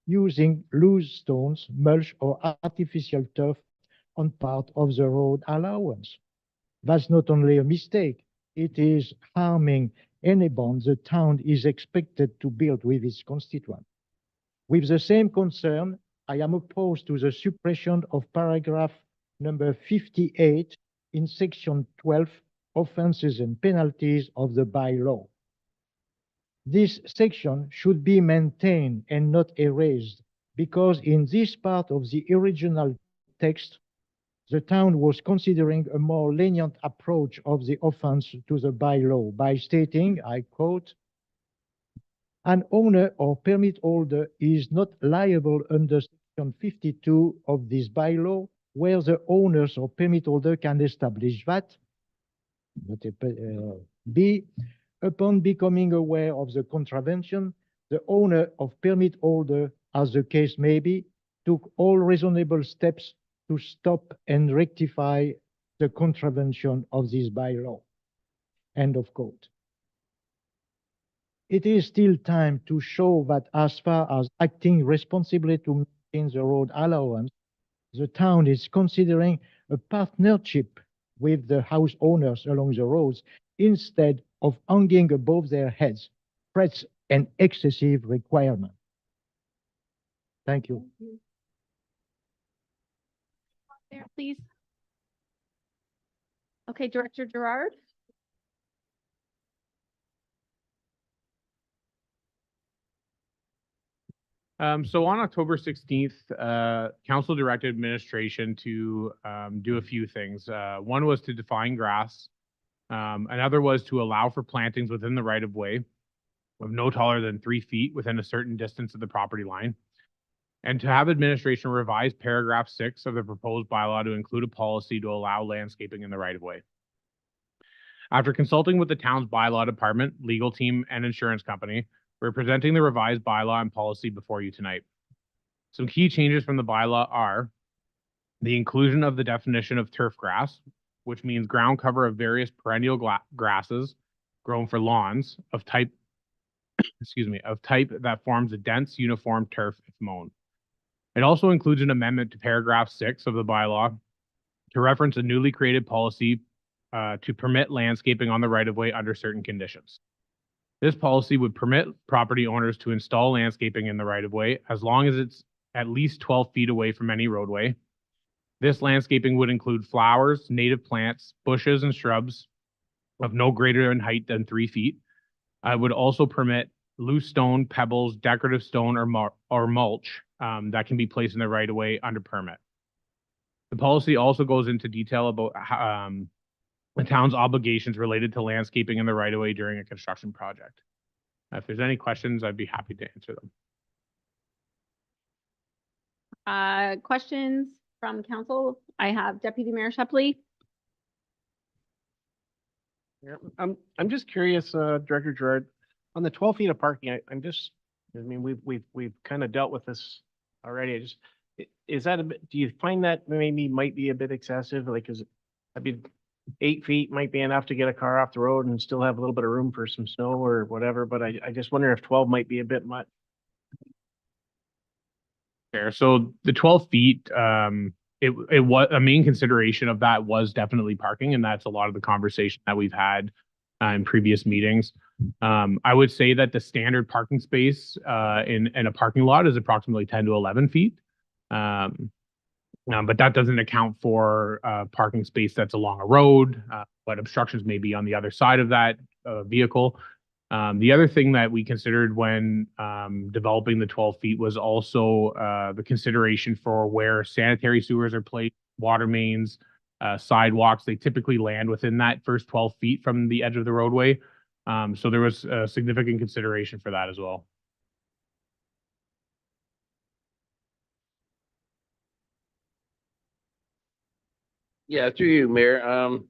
P: using loose stones, mulch, or artificial turf on part of the road allowance. That's not only a mistake, it is harming any bond the town is expected to build with its constituents. With the same concern, I am opposed to the suppression of paragraph number 58 in section 12, offenses and penalties of the bylaw. This section should be maintained and not erased, because in this part of the original text, the town was considering a more lenient approach of the offense to the bylaw by stating, I quote, "An owner or permit holder is not liable under section 52 of this bylaw, where the owners or permit holder can establish that B, upon becoming aware of the contravention, the owner of permit holder, as the case may be, took all reasonable steps to stop and rectify the contravention of this bylaw." End of quote. It is still time to show that as far as acting responsibly to maintain the road allowance, the town is considering a partnership with the house owners along the roads instead of hanging above their heads threats and excessive requirements. Thank you.
A: There, please. Okay, Director Gerard.
Q: So on October 16th, council directed administration to do a few things. One was to define grass. Another was to allow for plantings within the right of way of no taller than 3 feet within a certain distance of the property line. And to have administration revise paragraph 6 of the proposed bylaw to include a policy to allow landscaping in the right of way. After consulting with the town's bylaw department, legal team, and insurance company, we're presenting the revised bylaw and policy before you tonight. Some key changes from the bylaw are the inclusion of the definition of turf grass, which means ground cover of various perennial grasses grown for lawns of type, of type that forms a dense uniform turf if mown. It also includes an amendment to paragraph 6 of the bylaw to reference a newly created policy to permit landscaping on the right-of-way under certain conditions. This policy would permit property owners to install landscaping in the right-of-way as long as it's at least 12 feet away from any roadway. This landscaping would include flowers, native plants, bushes, and shrubs of no greater in height than 3 feet. I would also permit loose stone, pebbles, decorative stone, or mulch that can be placed in the right-of-way under permit. The policy also goes into detail about the town's obligations related to landscaping in the right-of-way during a construction project. If there's any questions, I'd be happy to answer them.
A: Questions from council? I have Deputy Mayor Shepley.
J: Yeah, I'm just curious, Director Gerard, on the 12 feet of parking, I mean, we've kind of dealt with this already. Is that a bit, do you find that maybe might be a bit excessive? Like, I mean, 8 feet might be enough to get a car off the road and still have a little bit of room for some snow or whatever, but I just wonder if 12 might be a bit much.
Q: Fair. So the 12 feet, it was a main consideration of that was definitely parking, and that's a lot of the conversation that we've had in previous meetings. I would say that the standard parking space in a parking lot is approximately 10 to 11 feet. But that doesn't account for parking space that's along a road, but obstructions may be on the other side of that vehicle. The other thing that we considered when developing the 12 feet was also the consideration for where sanitary sewers are placed, water mains, sidewalks. They typically land within that first 12 feet from the edge of the roadway. So there was a significant consideration for that as well.
L: Yeah, through you, Mayor.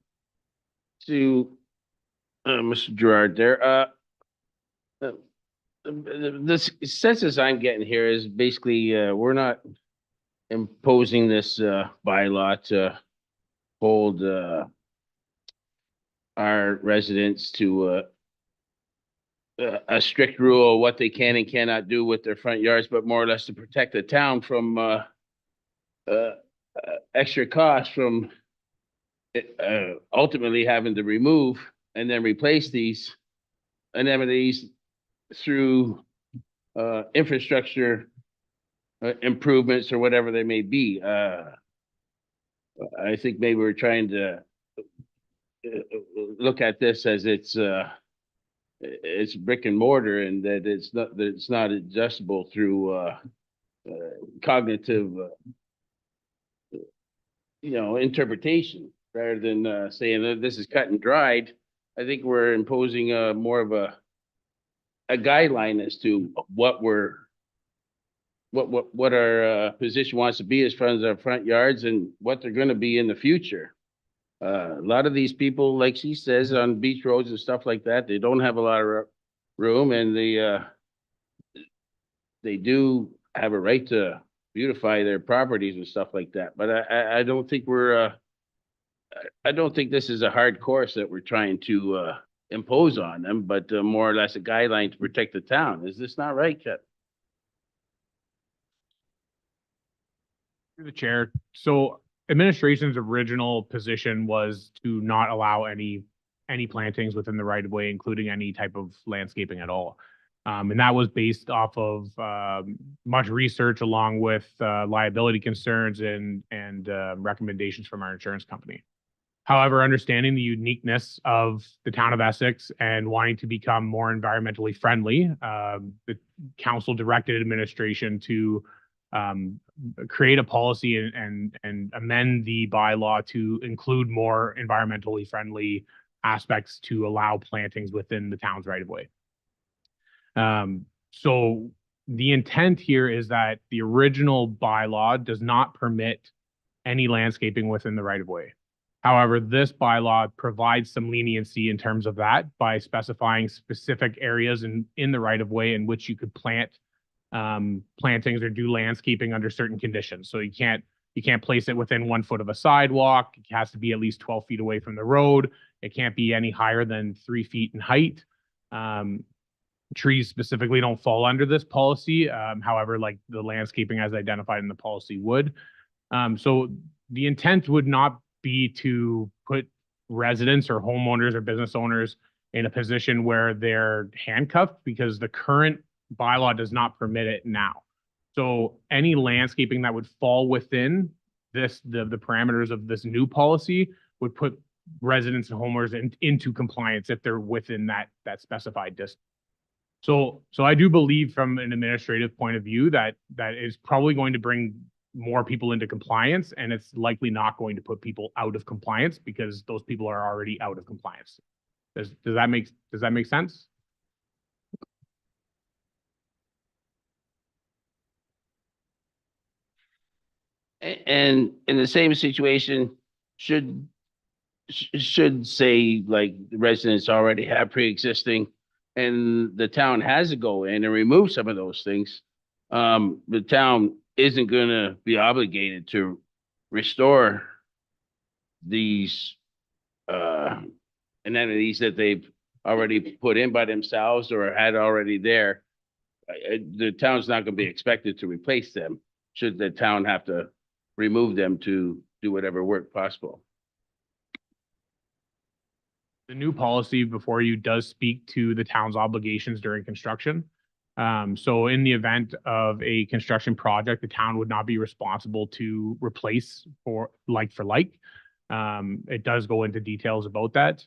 L: To Mr. Gerard there. The census I'm getting here is basically we're not imposing this bylaw to hold our residents to a strict rule of what they can and cannot do with their front yards, but more or less to protect the town from extra costs from ultimately having to remove and then replace these anemones through infrastructure improvements or whatever they may be. I think maybe we're trying to look at this as it's brick and mortar, and that it's not adjustable through cognitive interpretation rather than saying that this is cut and dried. I think we're imposing more of a guideline as to what our position wants to be as far as our front yards and what they're going to be in the future. A lot of these people, like she says, on beach roads and stuff like that, they don't have a lot of room, and they do have a right to beautify their properties and stuff like that. But I don't think I don't think this is a hard course that we're trying to impose on them, but more or less a guideline to protect the town. Is this not right, Chet?
Q: Through the chair. So administration's original position was to not allow any plantings within the right of way, including any type of landscaping at all. And that was based off of much research along with liability concerns and recommendations from our insurance company. However, understanding the uniqueness of the town of Essex and wanting to become more environmentally friendly, the council directed administration to create a policy and amend the bylaw to include more environmentally friendly aspects to allow plantings within the town's right of way. So the intent here is that the original bylaw does not permit any landscaping within the right of way. However, this bylaw provides some leniency in terms of that by specifying specific areas in the right of way in which you could plant plantings or do landscaping under certain conditions. So you can't place it within 1 foot of a sidewalk. It has to be at least 12 feet away from the road. It can't be any higher than 3 feet in height. Trees specifically don't fall under this policy. However, like the landscaping as identified in the policy would. So the intent would not be to put residents or homeowners or business owners in a position where they're handcuffed, because the current bylaw does not permit it now. So any landscaping that would fall within the parameters of this new policy would put residents and homeowners into compliance if they're within that specified distance. So I do believe from an administrative point of view that is probably going to bring more people into compliance, and it's likely not going to put people out of compliance because those people are already out of compliance. Does that make sense?
L: And in the same situation, should say like the residents already have pre-existing and the town has to go in and remove some of those things, the town isn't going to be obligated to restore these amenities that they've already put in by themselves or had already there. The town's not going to be expected to replace them should the town have to remove them to do whatever work possible.
Q: The new policy before you does speak to the town's obligations during construction. So in the event of a construction project, the town would not be responsible to replace for like. It does go into details about that.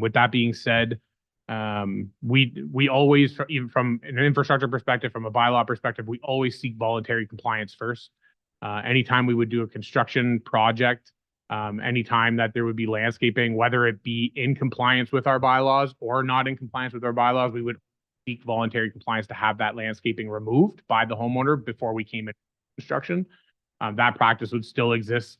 Q: With that being said, we always, even from an infrastructure perspective, from a bylaw perspective, we always seek voluntary compliance first. Anytime we would do a construction project, anytime that there would be landscaping, whether it be in compliance with our bylaws or not in compliance with our bylaws, we would seek voluntary compliance to have that landscaping removed by the homeowner before we came into construction. That practice would still exist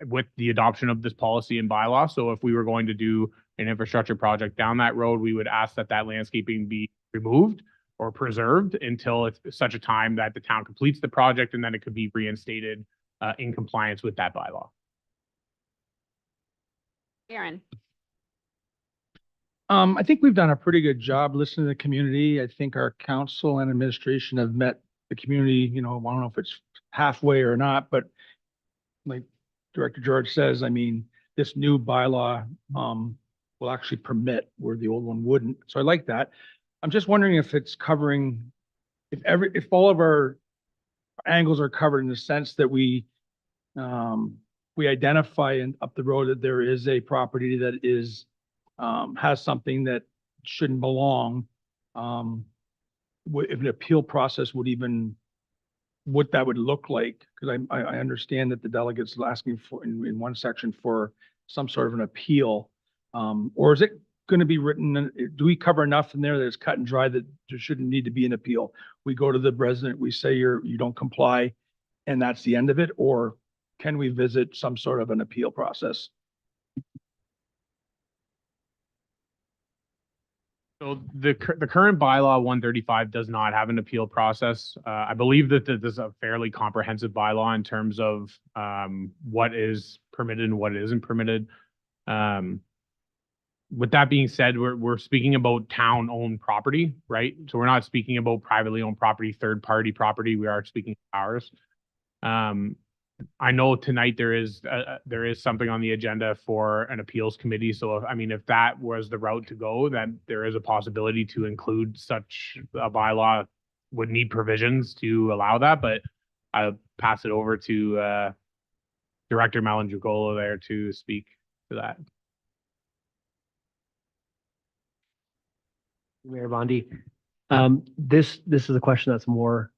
Q: with the adoption of this policy and bylaw. So if we were going to do an infrastructure project down that road, we would ask that landscaping be removed or preserved until it's such a time that the town completes the project, and then it could be reinstated in compliance with that bylaw.
A: Aaron.
F: I think we've done a pretty good job listening to the community. I think our council and administration have met the community, I don't know if it's halfway or not, but like Director George says, I mean, this new bylaw will actually permit where the old one wouldn't. So I like that. I'm just wondering if it's covering, if all of our angles are covered in the sense that we identify up the road that there is a property that is, has something that shouldn't belong. If an appeal process would even, what that would look like, because I understand that the delegates are asking for, in one section, for some sort of an appeal. Or is it going to be written, do we cover enough in there that it's cut and dry that there shouldn't need to be an appeal? We go to the resident, we say you don't comply, and that's the end of it? Or can we visit some sort of an appeal process?
Q: So the current bylaw 135 does not have an appeal process. I believe that this is a fairly comprehensive bylaw in terms of what is permitted and what isn't permitted. With that being said, we're speaking about town-owned property, right? So we're not speaking about privately owned property, third-party property. We are speaking ours. I know tonight there is something on the agenda for an appeals committee. So if that was the route to go, then there is a possibility to include such a bylaw. Would need provisions to allow that, but I'll pass it over to Director Malangicola there to speak to that.
B: Mayor Bondi, this is a question that's more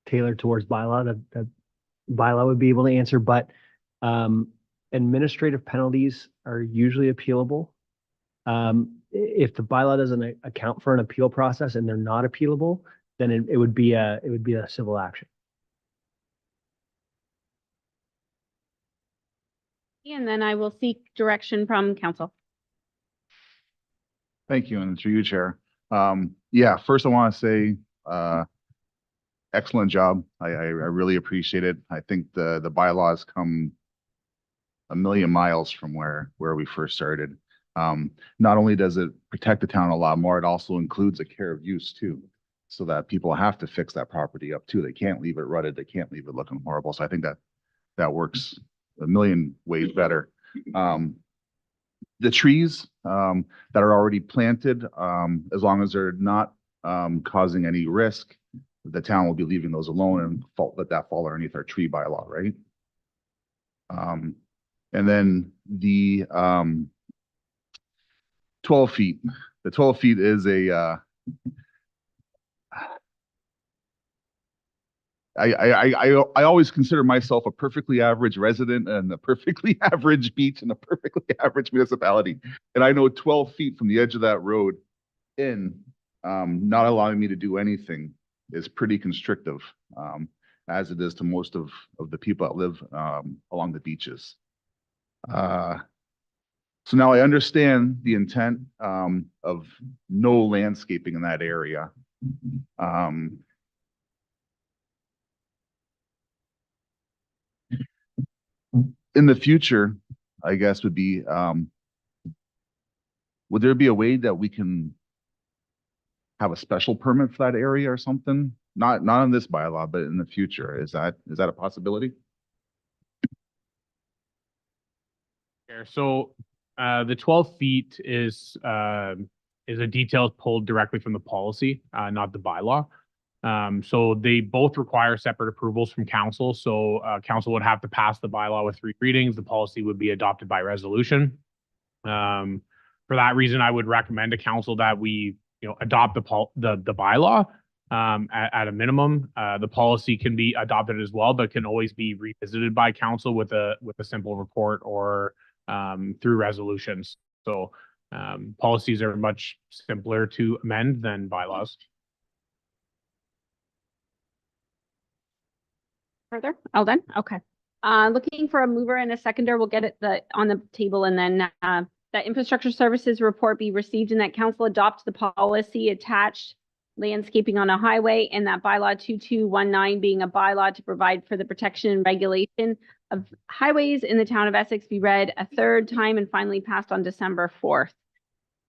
B: tailored towards bylaw that bylaw would be able to answer, but administrative penalties are usually appealable. If the bylaw doesn't account for an appeal process and they're not appealable, then it would be a civil action.
A: And then I will seek direction from council.
G: Thank you, and through you, Chair. Yeah, first I want to say, excellent job. I really appreciate it. I think the bylaws come a million miles from where we first started. Not only does it protect the town a lot more, it also includes a care of use too, so that people have to fix that property up too. They can't leave it rutted. They can't leave it looking horrible. So I think that works a million ways better. The trees that are already planted, as long as they're not causing any risk, the town will be leaving those alone and let that fall underneath our tree bylaw, right? And then the 12 feet. The 12 feet is I always consider myself a perfectly average resident and a perfectly average beach and a perfectly average municipality. And I know 12 feet from the edge of that road in, not allowing me to do anything is pretty constrictive, as it is to most of the people that live along the beaches. So now I understand the intent of no landscaping in that area. In the future, I guess would be, would there be a way that we can have a special permit for that area or something? Not in this bylaw, but in the future. Is that a possibility?
Q: So the 12 feet is a detail pulled directly from the policy, not the bylaw. So they both require separate approvals from council. So council would have to pass the bylaw with 3 readings. The policy would be adopted by resolution. For that reason, I would recommend to council that we adopt the bylaw at a minimum. The policy can be adopted as well, but can always be revisited by council with a simple report or through resolutions. So policies are much simpler to amend than bylaws.
A: Further? All done? Okay. Looking for a mover and a seconder. We'll get it on the table, and then that infrastructure services report be received and that council adopts the policy attached landscaping on a highway, and that bylaw 2219 being a bylaw to provide for the protection and regulation of highways in the town of Essex be read a third time and finally passed on December 4th.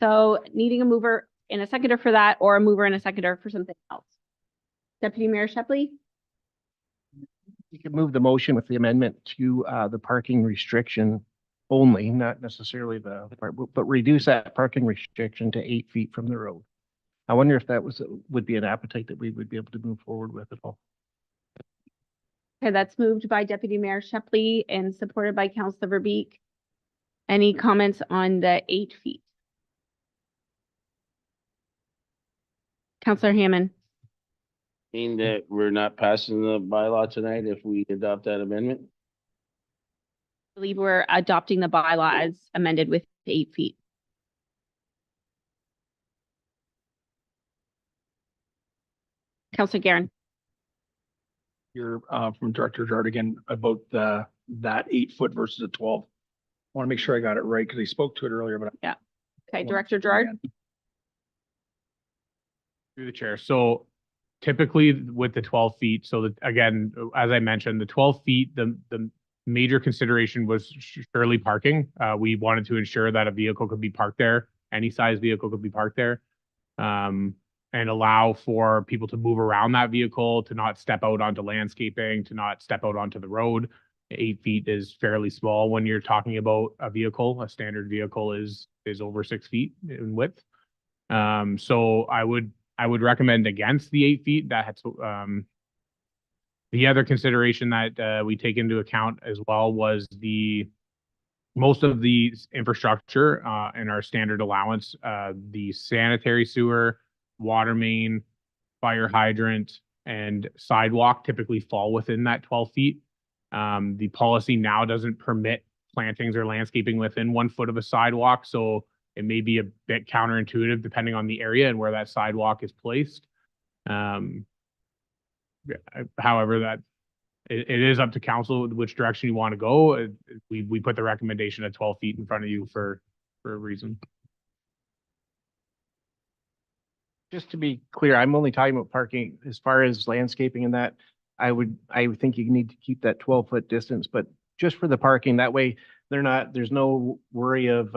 A: So needing a mover and a seconder for that, or a mover and a seconder for something else. Deputy Mayor Shepley?
J: You can move the motion with the amendment to the parking restriction only, not necessarily the other part, but reduce that parking restriction to 8 feet from the road. I wonder if that would be an appetite that we would be able to move forward with at all.
A: Okay, that's moved by Deputy Mayor Shepley and supported by Councilor Verbeek. Any comments on the 8 feet? Councilor Hammond,
L: Mean that we're not passing the bylaw tonight if we adopt that amendment?
A: I believe we're adopting the bylaw as amended with 8 feet. Councilor Garen.
F: You're from Director Jard again about that 8 foot versus a 12. Want to make sure I got it right because he spoke to it earlier, but.
A: Yeah. Okay, Director Gerard.
Q: Through the chair. So typically with the 12 feet, so that, again, as I mentioned, the 12 feet, the major consideration was surely parking. We wanted to ensure that a vehicle could be parked there, any size vehicle could be parked there. And allow for people to move around that vehicle, to not step out onto landscaping, to not step out onto the road. 8 feet is fairly small when you're talking about a vehicle. A standard vehicle is over 6 feet in width. So I would recommend against the 8 feet. That's the other consideration that we take into account as well was most of the infrastructure in our standard allowance, the sanitary sewer, water main, fire hydrant, and sidewalk typically fall within that 12 feet. The policy now doesn't permit plantings or landscaping within 1 foot of a sidewalk, so it may be a bit counterintuitive depending on the area and where that sidewalk is placed. However, that it is up to council which direction you want to go. We put the recommendation at 12 feet in front of you for a reason.
J: Just to be clear, I'm only talking about parking as far as landscaping and that. I would think you need to keep that 12-foot distance, but just for the parking, that way there's no worry of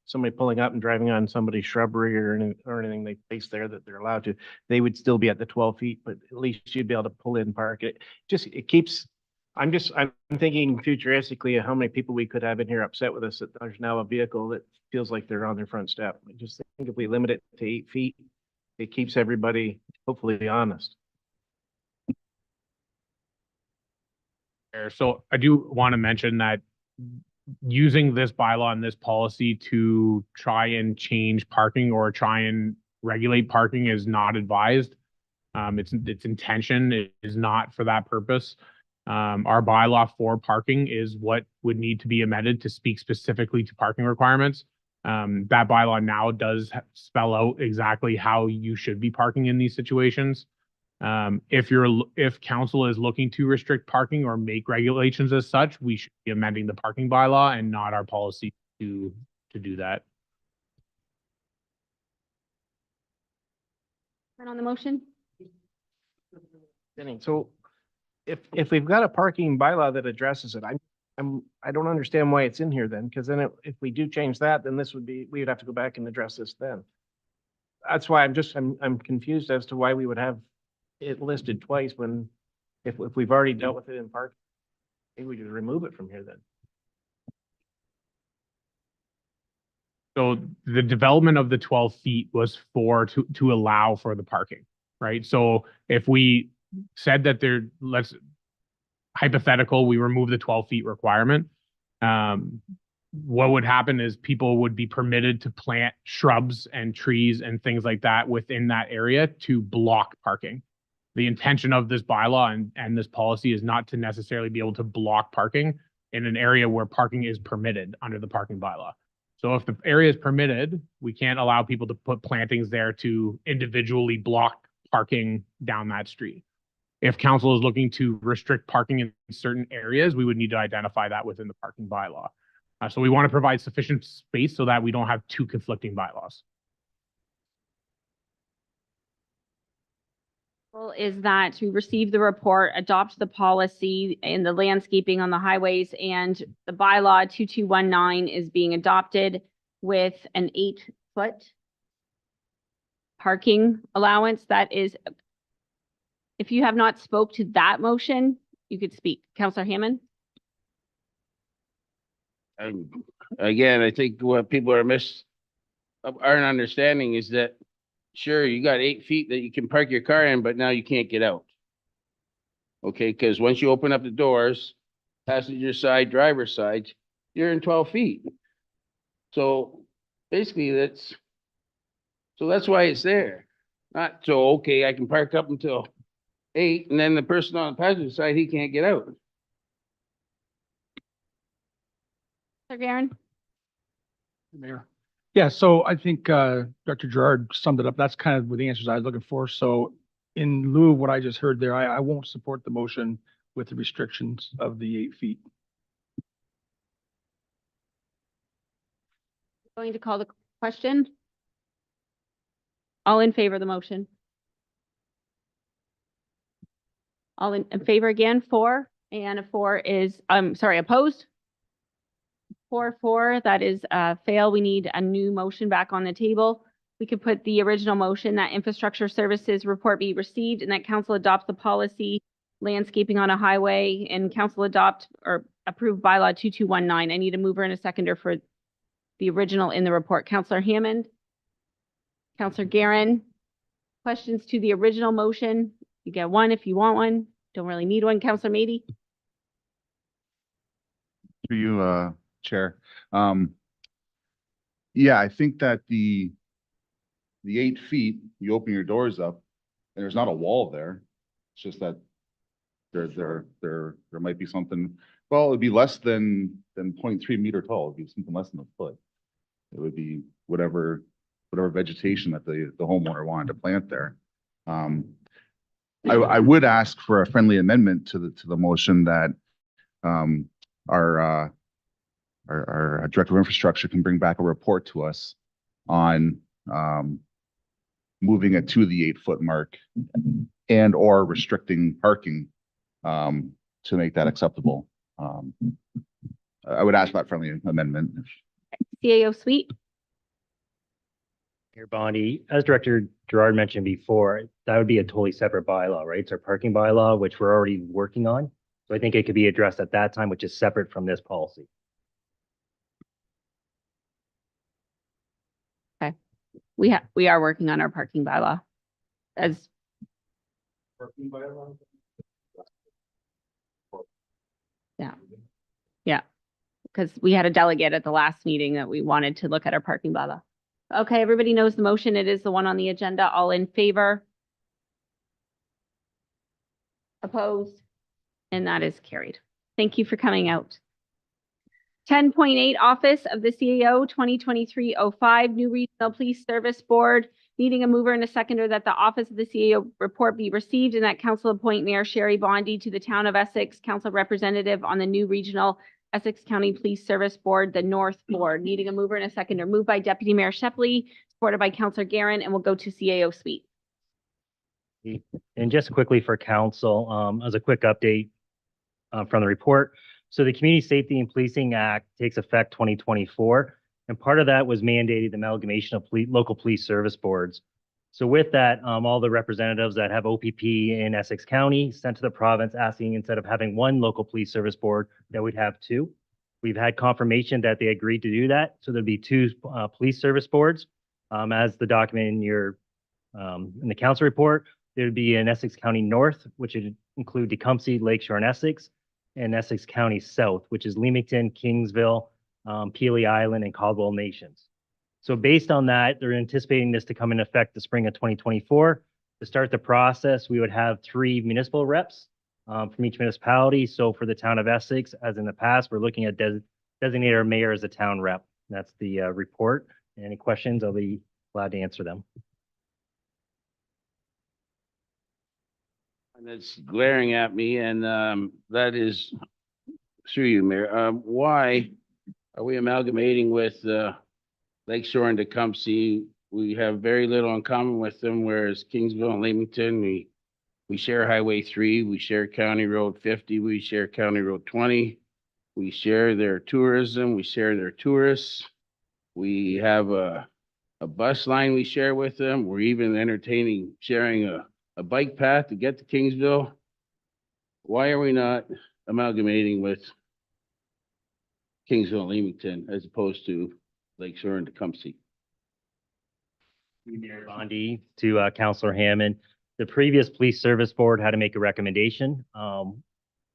J: somebody pulling up and driving on somebody's shrubbery or anything they place there that they're allowed to. They would still be at the 12 feet, but at least you'd be able to pull in and park it. I'm thinking futuristically of how many people we could have in here upset with us that there's now a vehicle that feels like they're on their front step. I just think if we limit it to 8 feet, it keeps everybody hopefully honest.
Q: So I do want to mention that using this bylaw and this policy to try and change parking or try and regulate parking is not advised. Its intention is not for that purpose. Our bylaw for parking is what would need to be amended to speak specifically to parking requirements. That bylaw now does spell out exactly how you should be parking in these situations. If council is looking to restrict parking or make regulations as such, we should be amending the parking bylaw and not our policy to do that.
A: On the motion?
J: So if we've got a parking bylaw that addresses it, I don't understand why it's in here then, because then if we do change that, then we would have to go back and address this then. That's why I'm confused as to why we would have it listed twice when, if we've already dealt with it in parking, maybe we just remove it from here then.
Q: So the development of the 12 feet was to allow for the parking, right? So if we said that hypothetical, we remove the 12 feet requirement, what would happen is people would be permitted to plant shrubs and trees and things like that within that area to block parking. The intention of this bylaw and this policy is not to necessarily be able to block parking in an area where parking is permitted under the parking bylaw. So if the area is permitted, we can't allow people to put plantings there to individually block parking down that street. If council is looking to restrict parking in certain areas, we would need to identify that within the parking bylaw. So we want to provide sufficient space so that we don't have two conflicting bylaws.
A: Is that to receive the report, adopt the policy in the landscaping on the highways, and the bylaw 2219 is being adopted with an 8-foot parking allowance. That is, if you have not spoke to that motion, you could speak. Councilor Hammond?
L: Again, I think what people aren't understanding is that sure, you got 8 feet that you can park your car in, but now you can't get out. Okay, because once you open up the doors, passenger side, driver's side, you're in 12 feet. So basically that's why it's there. Not so, okay, I can park up until 8 and then the person on the passenger side, he can't get out.
A: Sir Garen?
F: Mayor. Yeah, so I think Dr. Gerard summed it up. That's kind of the answers I was looking for. So in lieu of what I just heard there, I won't support the motion with the restrictions of the 8 feet.
A: Going to call the question. All in favor of the motion? All in favor again, 4, and a 4 is, opposed? 4, that is fail. We need a new motion back on the table. We could put the original motion that infrastructure services report be received and that council adopt the policy landscaping on a highway and council adopt or approve bylaw 2219. I need a mover and a seconder for the original in the report. Councillor Hammond? Councillor Garen? Questions to the original motion? You get one if you want one. Don't really need one. Councillor Mady?
G: For you, Chair. Yeah, I think that the 8 feet, you open your doors up and there's not a wall there. It's just that there might be something, well, it'd be less than 0.3 meter tall. It'd be something less than a foot. It would be whatever vegetation that the homeowner wanted to plant there. I would ask for a friendly amendment to the motion that our Director of Infrastructure can bring back a report to us on moving it to the 8-foot mark and or restricting parking to make that acceptable. I would ask for that friendly amendment.
A: CAO Suite?
B: Mayor Bondi, as Director Gerard mentioned before, that would be a totally separate bylaw, right? It's our parking bylaw, which we're already working on. So I think it could be addressed at that time, which is separate from this policy.
A: Okay. We are working on our parking bylaw. Yeah, because we had a delegate at the last meeting that we wanted to look at our parking bylaw. Okay, everybody knows the motion. It is the one on the agenda. All in favor? Opposed? And that is carried. Thank you for coming out. 10.8 Office of the CAO 2023-05, New Regional Police Service Board. Needing a mover and a seconder that the Office of the CAO report be received and that council appoint Mayor Sherry Bondi to the Town of Essex Council Representative on the new Regional Essex County Police Service Board, the North Board. Needing a mover and a seconder. Moved by Deputy Mayor Shepley, supported by Councillor Garen, and we'll go to CAO Suite.
B: And just quickly for council, as a quick update from the report. So the Community Safety and Policing Act takes effect 2024. And part of that was mandated the amalgamation of local police service boards. So with that, all the representatives that have OPP in Essex County sent to the province asking instead of having one local police service board, that we'd have 2. We've had confirmation that they agreed to do that. So there'd be 2 police service boards. As the document in your in the council report, there'd be an Essex County North, which would include Tecumseh, Lakeshore, and Essex, and Essex County South, which is Leamington, Kingsville, Pelee Island, and Caldwell Nations. So based on that, they're anticipating this to come in effect the spring of 2024. To start the process, we would have 3 municipal reps from each municipality. So for the town of Essex, as in the past, we're looking at designate our mayor as a town rep. That's the report. Any questions, I'll be glad to answer them.
L: And it's glaring at me, and that is through you, Mayor. Why are we amalgamating with Lakeshore and Tecumseh? We have very little in common with them, whereas Kingsville and Leamington, we share Highway 3, we share County Road 50, we share County Road 20, we share their tourism, we share their tourists. We have a bus line we share with them. We're even entertaining sharing a bike path to get to Kingsville. Why are we not amalgamating with Kingsville and Leamington as opposed to Lakeshore and Tecumseh?
B: Mayor Bondi to Councillor Hammond.
R: The previous police service board had to make a recommendation,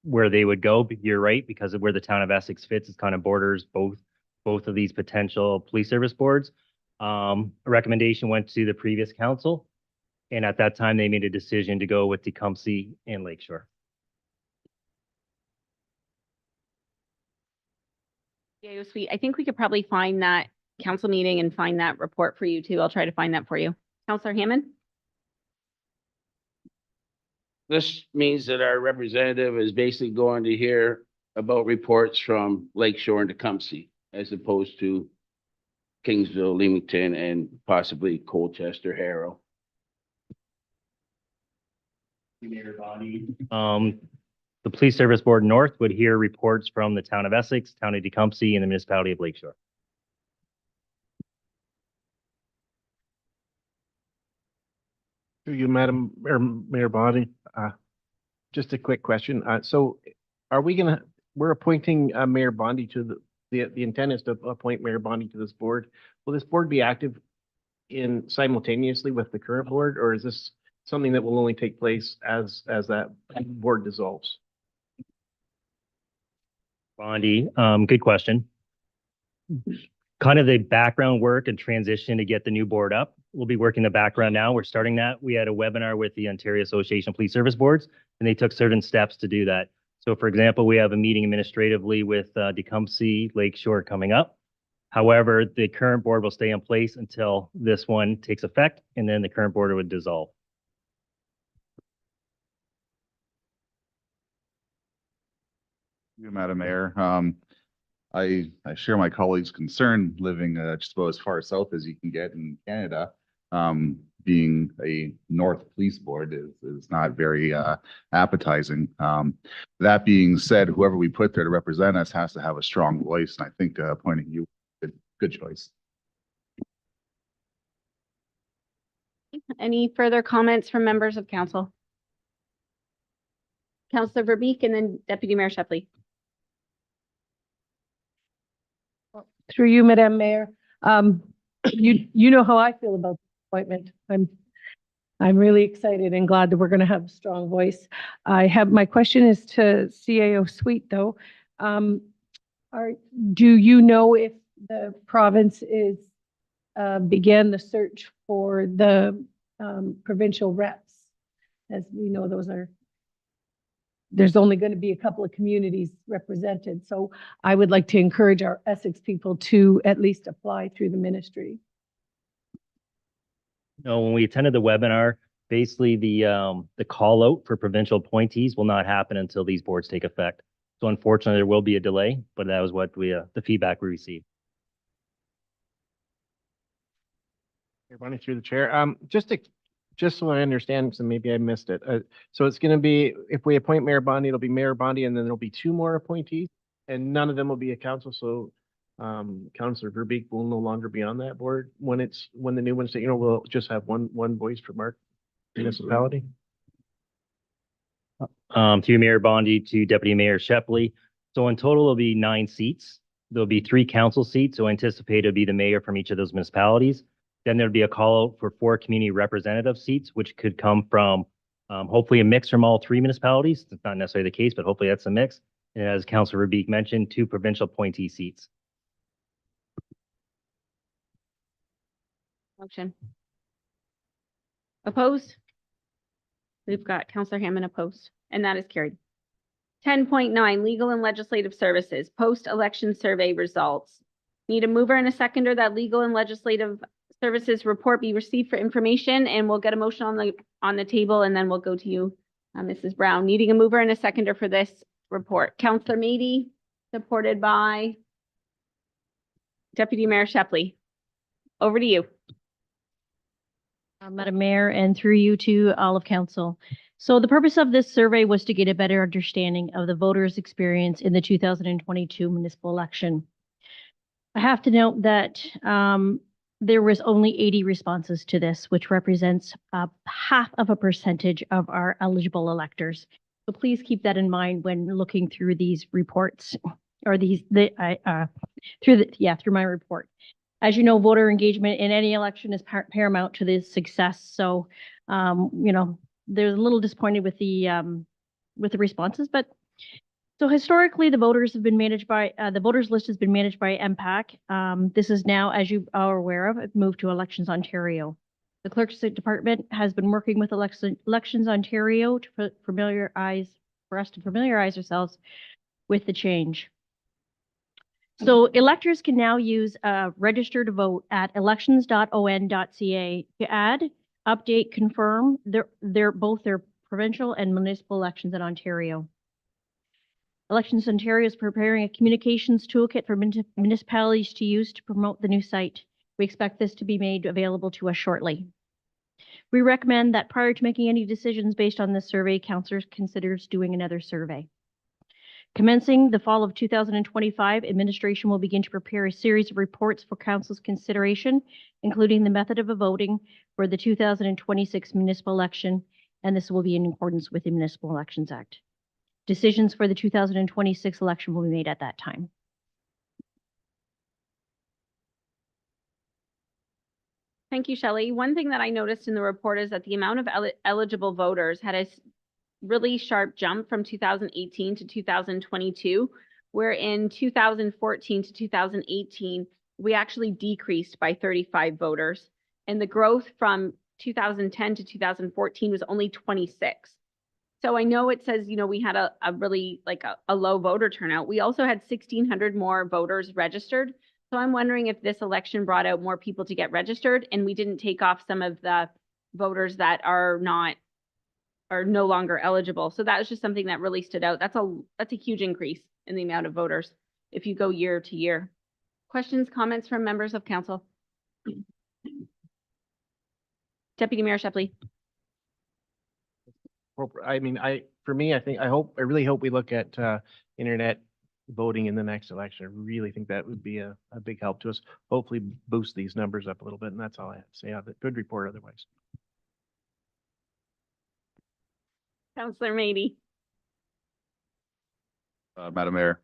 R: where they would go, but you're right, because of where the town of Essex fits, it kind of borders both of these potential police service boards. A recommendation went to the previous council, and at that time, they made a decision to go with Tecumseh and Lakeshore.
A: Yeah, sweet. I think we could probably find that council meeting and find that report for you too. I'll try to find that for you. Counselor Hammond?
L: This means that our representative is basically going to hear about reports from Lakeshore and Tecumseh as opposed to Kingsville, Leamington, and possibly Colchester, Harrow.
R: The Police Service Board North would hear reports from the town of Essex, town of Tecumseh, and the municipality of Lakeshore.
J: Through you, Madam Mayor Bondi. Just a quick question. So are we we're appointing Mayor Bondi to the intent is to appoint Mayor Bondi to this board. Will this board be active simultaneously with the current board, or is this something that will only take place as that board dissolves?
R: Bondi, good question. Kind of the background work and transition to get the new board up. We'll be working the background now. We're starting that. We had a webinar with the Ontario Association of Police Service Boards, and they took certain steps to do that. So for example, we have a meeting administratively with Tecumseh, Lakeshore coming up. However, the current board will stay in place until this one takes effect, and then the current board would dissolve.
G: You, Madam Mayor. I share my colleagues' concern living just about as far south as you can get in Canada. Being a North Police Board is not very appetizing. That being said, whoever we put there to represent us has to have a strong voice, and I think appointing you, good choice.
A: Any further comments from members of council? Councillor Verbeek and then Deputy Mayor Shepley.
E: Through you, Madam Mayor, you know how I feel about the appointment. I'm really excited and glad that we're going to have a strong voice. My question is to CAO Sweet though. Do you know if the province is began the search for the provincial reps? As we know, there's only going to be a couple of communities represented. So I would like to encourage our Essex people to at least apply through the ministry.
R: No, when we attended the webinar, basically the call out for provincial appointees will not happen until these boards take effect. So unfortunately, there will be a delay, but that was what the feedback we received.
J: Running through the chair. Just so I understand, so maybe I missed it. So it's going to be, if we appoint Mayor Bondi, it'll be Mayor Bondi, and then there'll be two more appointees, and none of them will be a council. So Councillor Verbeek will no longer be on that board when the new ones, we'll just have one voice from our municipality.
R: To Mayor Bondi, to Deputy Mayor Shepley. So in total, it'll be 9 seats. There'll be 3 council seats. So anticipate it'll be the mayor from each of those municipalities. Then there'll be a call out for 4 community representative seats, which could come from hopefully a mix from all 3 municipalities. It's not necessarily the case, but hopefully that's a mix. And as Councillor Verbeek mentioned, 2 provincial appointee seats.
A: Motion. Opposed? We've got Councillor Hammond opposed, and that is carried. 10.9, Legal and Legislative Services, post-election survey results. Need a mover and a seconder that Legal and Legislative Services report be received for information, and we'll get a motion on the table, and then we'll go to you, Mrs. Brown. Needing a mover and a seconder for this report. Councillor Meady, supported by Deputy Mayor Shepley. Over to you.
S: Madam Mayor, and through you to all of council. So the purpose of this survey was to get a better understanding of the voters' experience in the 2022 municipal election. I have to note that there was only 80 responses to this, which represents 0.5% of our eligible electors. So please keep that in mind when looking through these reports, or through my report. As you know, voter engagement in any election is paramount to the success. So, they're a little disappointed with the responses, but so historically, the voters have been managed by, the voters list has been managed by MPAC. This is now, as you are aware of, moved to Elections Ontario. The Clerk's Department has been working with Elections Ontario to familiarize ourselves with the change. So electors can now use register to vote at elections.on.ca to add, update, confirm both their provincial and municipal elections in Ontario. Elections Ontario is preparing a communications toolkit for municipalities to use to promote the new site. We expect this to be made available to us shortly. We recommend that prior to making any decisions based on this survey, councillors considers doing another survey. Commencing the fall of 2025, administration will begin to prepare a series of reports for council's consideration, including the method of voting for the 2026 municipal election, and this will be in accordance with the Municipal Elections Act. Decisions for the 2026 election will be made at that time.
A: Thank you, Shelley. One thing that I noticed in the report is that the amount of eligible voters had a really sharp jump from 2018 to 2022, where in 2014 to 2018, we actually decreased by 35 voters. And the growth from 2010 to 2014 was only 26. So I know it says, you know, we had a really a low voter turnout. We also had 1,600 more voters registered. So I'm wondering if this election brought out more people to get registered and we didn't take off some of the voters that are no longer eligible. So that was just something that really stood out. That's a huge increase in the amount of voters if you go year to year. Questions, comments from members of council? Deputy Mayor Shepley.
J: I mean, I really hope we look at internet voting in the next election. I really think that would be a big help to us. Hopefully boost these numbers up a little bit. And that's all I have to say. Good report otherwise.
A: Councillor Mady.
G: Madam Mayor,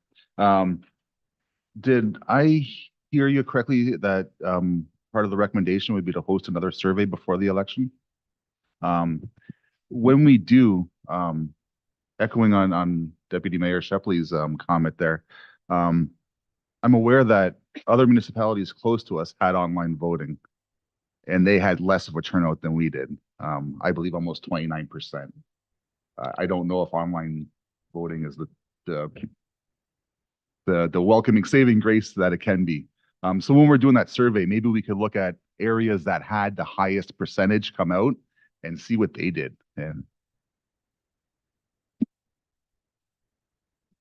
G: did I hear you correctly that part of the recommendation would be to host another survey before the election? When we do, echoing on Deputy Mayor Shepley's comment there, I'm aware that other municipalities close to us had online voting and they had less of a turnout than we did. I believe almost 29%. I don't know if online voting is the welcoming saving grace that it can be. So when we're doing that survey, maybe we could look at areas that had the highest percentage come out and see what they did. And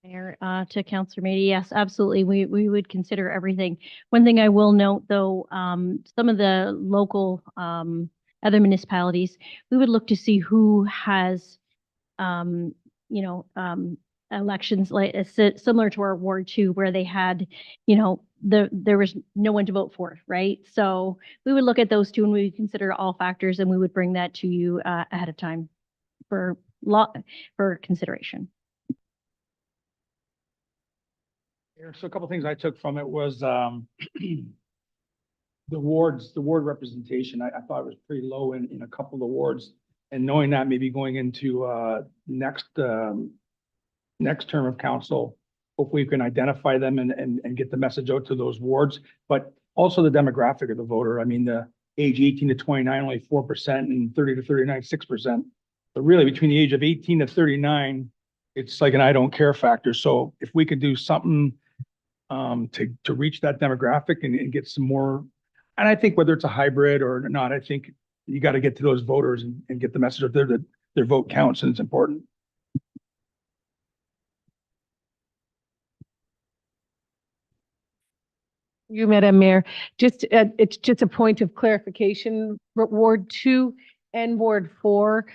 S: Mayor, to Councillor Mady, yes, absolutely. We would consider everything. One thing I will note, though, some of the local other municipalities, we would look to see who has, elections like similar to our Ward 2, where they had, there was no one to vote for, right? So we would look at those two and we would consider all factors and we would bring that to you ahead of time for consideration.
F: So a couple of things I took from it was the ward representation. I thought it was pretty low in a couple of the wards. And knowing that maybe going into next term of council, hopefully we can identify them and get the message out to those wards, but also the demographic of the voter. I mean, the age 18 to 29, only 4%, and 30 to 39, 6%. But really between the age of 18 to 39, it's like an I don't care factor. So if we could do something to reach that demographic and get some more, and I think whether it's a hybrid or not, I think you got to get to those voters and get the message out there that their vote counts and it's important.
E: You, Madam Mayor, it's just a point of clarification. Ward 2 and Ward 4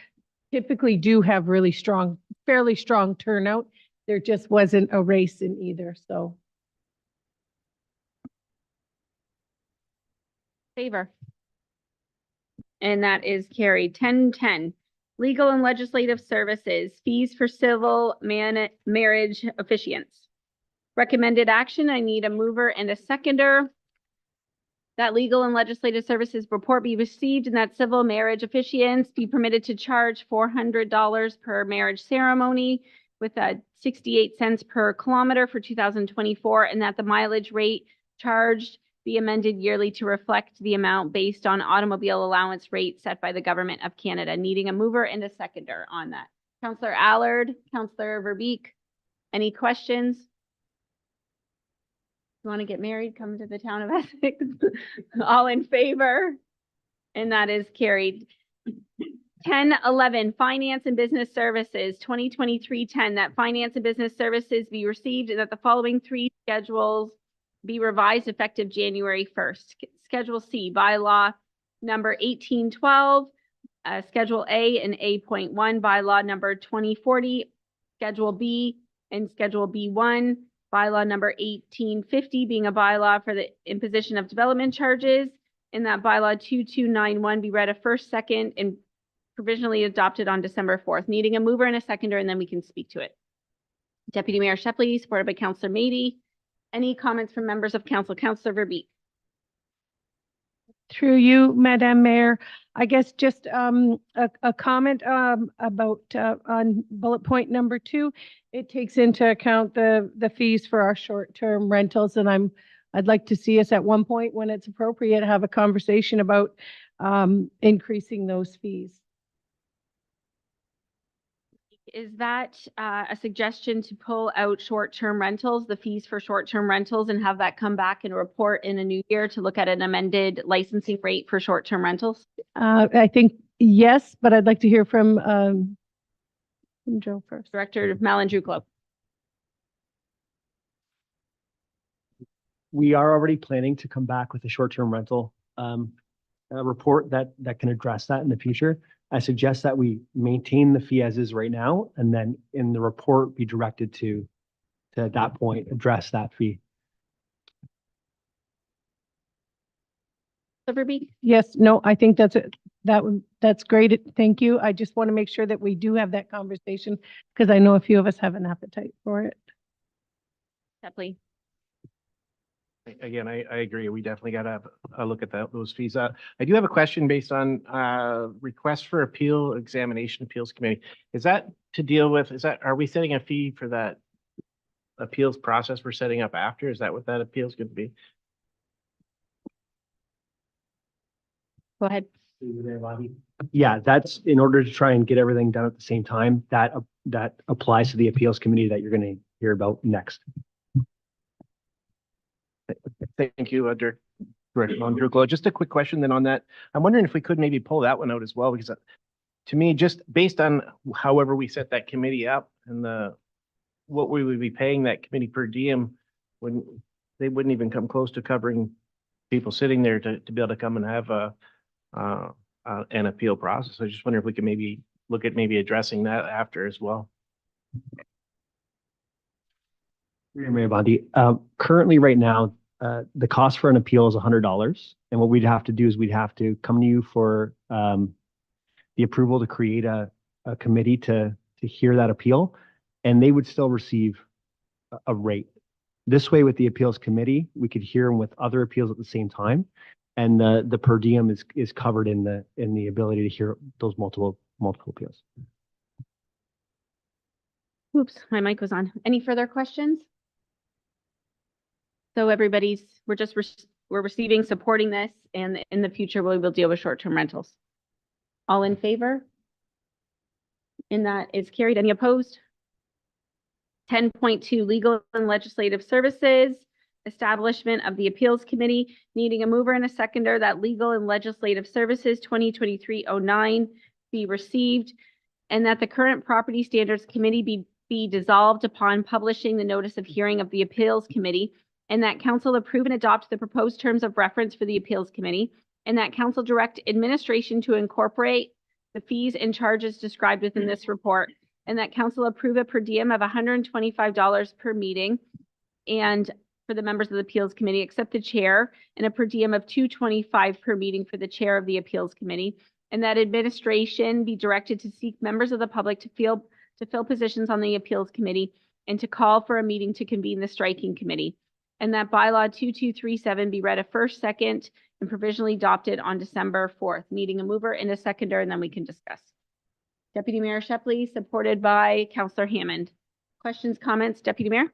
E: typically do have really strong, fairly strong turnout. There just wasn't a race in either, so.
A: Favor. And that is carried. 1010, legal and legislative services, fees for civil marriage officiants. Recommended action, I need a mover and a seconder. that legal and legislative services report be received and that civil marriage officiants be permitted to charge $400 per marriage ceremony with 68 cents per kilometer for 2024, and that the mileage rate charged be amended yearly to reflect the amount based on automobile allowance rate set by the Government of Canada. Needing a mover and a seconder on that. Councillor Allard, Councillor Verbeek, any questions? You want to get married, come to the town of Essex. All in favor? And that is carried. 1011, Finance and Business Services, 2023-10, that Finance and Business Services be received and that the following three schedules be revised effective January 1st. Schedule C, bylaw number 1812, Schedule A and A.1, bylaw number 2040, Schedule B and Schedule B1, bylaw number 1850 being a bylaw for the imposition of development charges, and that bylaw 2291 be read a first, second, and provisionally adopted on December 4th. Needing a mover and a seconder, and then we can speak to it. Deputy Mayor Shepley, supported by Councillor Mady. Any comments from members of council? Councillor Verbeek.
E: Through you, Madam Mayor, I guess just a comment about on bullet point number 2. It takes into account the fees for our short-term rentals, and I'd like to see us at one point when it's appropriate have a conversation about increasing those fees.
A: Is that a suggestion to pull out short-term rentals, the fees for short-term rentals, and have that come back and report in a new year to look at an amended licensing rate for short-term rentals?
E: I think yes, but I'd like to hear from Joe first.
A: Director Malin-Djuklo.
B: We are already planning to come back with a short-term rental report that can address that in the future. I suggest that we maintain the fee as is right now, and then in the report be directed to at that point address that fee.
A: Verbeek?
E: Yes, no, I think that's it. That's great. Thank you. I just want to make sure that we do have that conversation because I know a few of us have an appetite for it.
A: Shepley.
J: Again, I agree. We definitely got to have a look at those fees. I do have a question based on request for appeal examination appeals committee. Is that to deal with, are we setting a fee for that appeals process we're setting up after? Is that what that appeal is going to be?
A: Go ahead.
B: Yeah, that's in order to try and get everything done at the same time. That applies to the appeals committee that you're going to hear about next.
J: Thank you, Director Malin-Djuklo. Just a quick question then on that. I'm wondering if we could maybe pull that one out as well, because to me, just based on however we set that committee up and what we would be paying that committee per diem, they wouldn't even come close to covering people sitting there to be able to come and have an appeal process. I just wonder if we could maybe look at maybe addressing that after as well.
B: Mayor Bondi, currently right now, the cost for an appeal is $100. And what we'd have to do is we'd have to come to you for the approval to create a committee to hear that appeal, and they would still receive a rate. This way with the appeals committee, we could hear them with other appeals at the same time. And the per diem is covered in the ability to hear those multiple appeals.
A: Oops, my mic was on. Any further questions? So we're receiving, supporting this, and in the future, we will deal with short-term rentals. All in favor? And that is carried. Any opposed? 10.2, Legal and Legislative Services, establishment of the Appeals Committee, needing a mover and a seconder that Legal and Legislative Services 2023-09 be received, and that the current Property Standards Committee be dissolved upon publishing the notice of hearing of the Appeals Committee, and that council approve and adopt the proposed terms of reference for the Appeals Committee, and that council direct administration to incorporate the fees and charges described within this report, and that council approve a per diem of $125 per meeting, and for the members of the Appeals Committee, except the chair, and a per diem of $225 per meeting for the chair of the Appeals Committee, and that administration be directed to seek members of the public to fill positions on the Appeals Committee and to call for a meeting to convene the striking committee. and that bylaw 2237 be read a first, second, and provisionally adopted on December 4th. Needing a mover and a seconder, and then we can discuss. Deputy Mayor Shepley, supported by Councillor Hammond. Questions, comments, Deputy Mayor?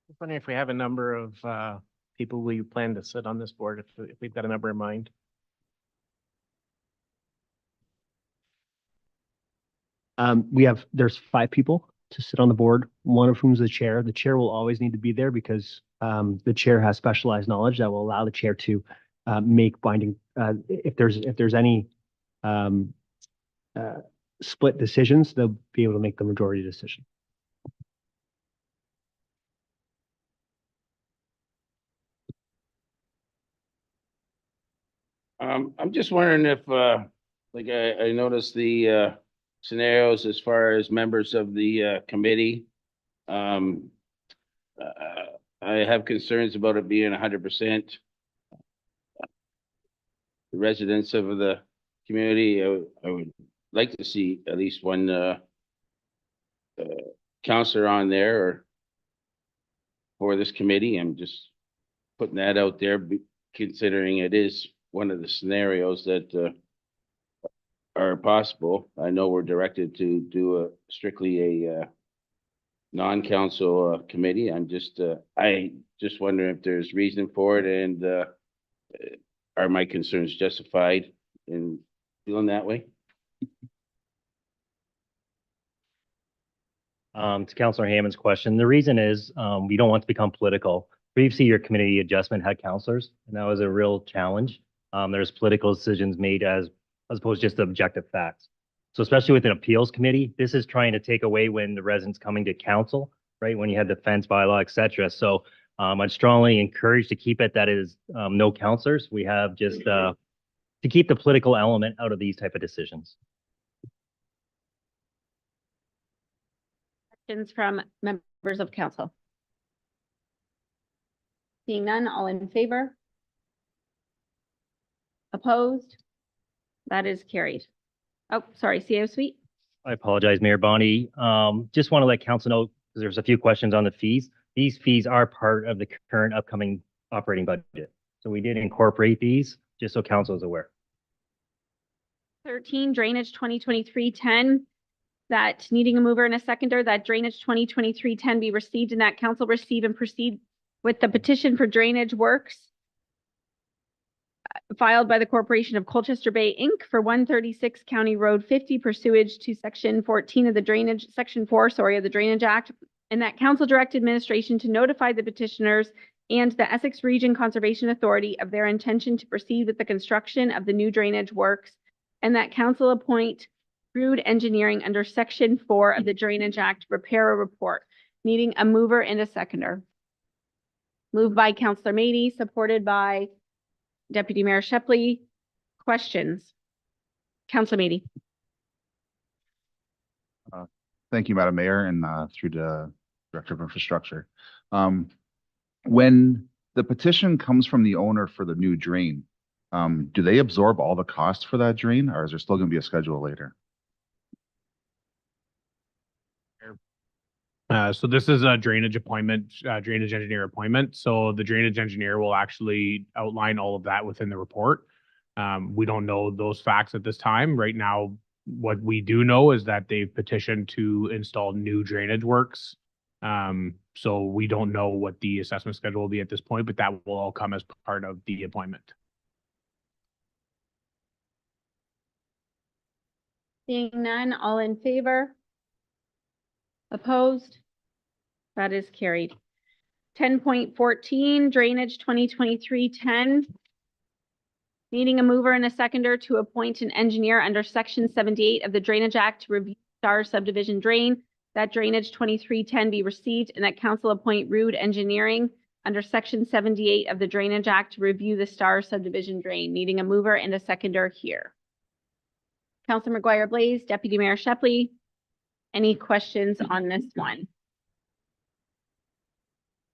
J: I'm wondering if we have a number of people we plan to sit on this board, if we've got a number in mind.
B: There's 5 people to sit on the board, one of whom's the chair. The chair will always need to be there because the chair has specialized knowledge that will allow the chair to make binding, if there's any split decisions, they'll be able to make the majority decision.
L: I'm just wondering if, like I noticed the scenarios as far as members of the committee. I have concerns about it being 100% the residents of the community. I would like to see at least one counselor on there or for this committee. I'm just putting that out there, considering it is one of the scenarios that are possible. I know we're directed to do strictly a non-council committee. I just wonder if there's reason for it, and are my concerns justified in feeling that way?
R: To Councillor Hammond's question, the reason is we don't want to become political. Previously, your committee adjustment had counselors, and that was a real challenge. There's political decisions made as opposed to just objective facts. So especially with an appeals committee, this is trying to take away when the residents coming to council, right? When you had the fence bylaw, et cetera. So I'd strongly encourage to keep it that is no counselors. We have just to keep the political element out of these type of decisions.
A: Questions from members of council? Seeing none, all in favor? Opposed? That is carried. Oh, sorry, CO Suite.
R: I apologize, Mayor Bonnie. Just want to let council know, because there's a few questions on the fees. These fees are part of the current upcoming operating budget. So we did incorporate these, just so council is aware.
A: 13, drainage 2023-10, that needing a mover and a seconder, that drainage 2023-10 be received and that council receive and proceed with the petition for drainage works filed by the Corporation of Colchester Bay, Inc. for 136 County Road 50 pursuant to Section 14 of the Drainage, Section 4, of the Drainage Act, and that council direct administration to notify the petitioners and the Essex Region Conservation Authority of their intention to proceed with the construction of the new drainage works, and that council appoint Rude Engineering under Section 4 of the Drainage Act to prepare a report. Needing a mover and a seconder. Moved by Councillor Mady, supported by Deputy Mayor Shepley. Questions? Councillor Mady.
G: Thank you, Madam Mayor, and through the Director of Infrastructure. When the petition comes from the owner for the new drain, do they absorb all the costs for that drain, or is there still going to be a schedule later?
Q: So this is a drainage appointment, drainage engineer appointment. So the drainage engineer will actually outline all of that within the report. We don't know those facts at this time. Right now, what we do know is that they've petitioned to install new drainage works. So we don't know what the assessment schedule will be at this point, but that will all come as part of the appointment.
A: Seeing none, all in favor? Opposed? That is carried. 10.14, drainage 2023-10. Needing a mover and a seconder to appoint an engineer under Section 78 of the Drainage Act to review Star subdivision drain. That drainage 23-10 be received and that council appoint Rude Engineering under Section 78 of the Drainage Act to review the Star subdivision drain. Needing a mover and a seconder here. Councilor McGuire-Blaze, Deputy Mayor Shepley. Any questions on this one?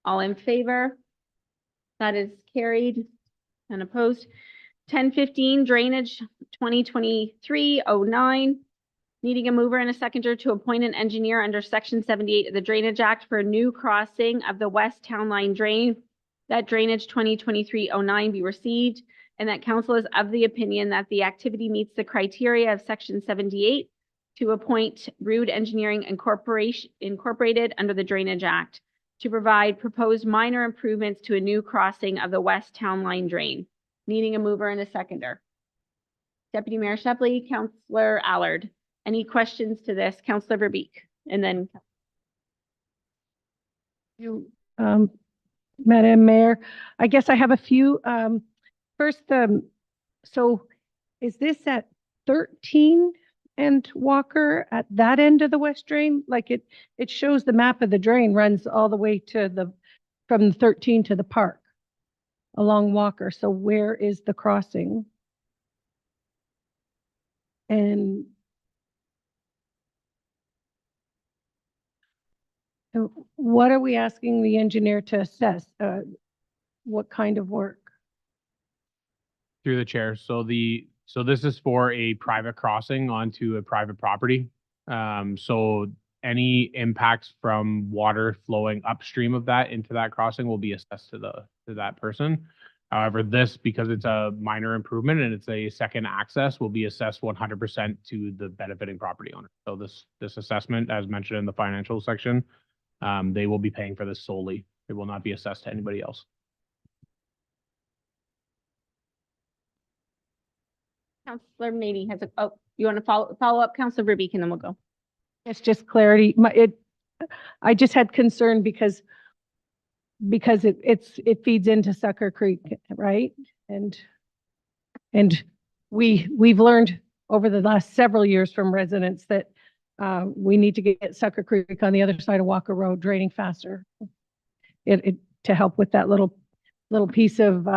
A: All in favor? That is carried and opposed. 10.15, drainage 2023-09. Needing a mover and a seconder to appoint an engineer under Section 78 of the Drainage Act for a new crossing of the West Town Line Drain. That drainage 2023-09 be received, and that council is of the opinion that the activity meets the criteria of Section 78 to appoint Rude Engineering Incorporated under the Drainage Act to provide proposed minor improvements to a new crossing of the West Town Line Drain. Needing a mover and a seconder. Deputy Mayor Shepley, Councillor Allard. Any questions to this? Councillor Verbeek, and then.
E: Madam Mayor, I guess I have a few. First, so is this at 13 and Walker at that end of the West Drain? Like it shows the map of the drain runs all the way to from 13 to the park along Walker. So where is the crossing? And what are we asking the engineer to assess? What kind of work?
Q: Through the chair. So this is for a private crossing onto a private property. So any impacts from water flowing upstream of that into that crossing will be assessed to that person. However, this, because it's a minor improvement and it's a second access, will be assessed 100% to the benefiting property owner. So this assessment, as mentioned in the financial section, they will be paying for this solely. It will not be assessed to anybody else.
A: Councillor Nady has you want to follow up, Councillor Verbeek, and then we'll go.
E: It's just clarity. I just had concern because it feeds into Sucker Creek, right? And we've learned over the last several years from residents that we need to get Sucker Creek on the other side of Walker Road draining faster. To help with that little piece of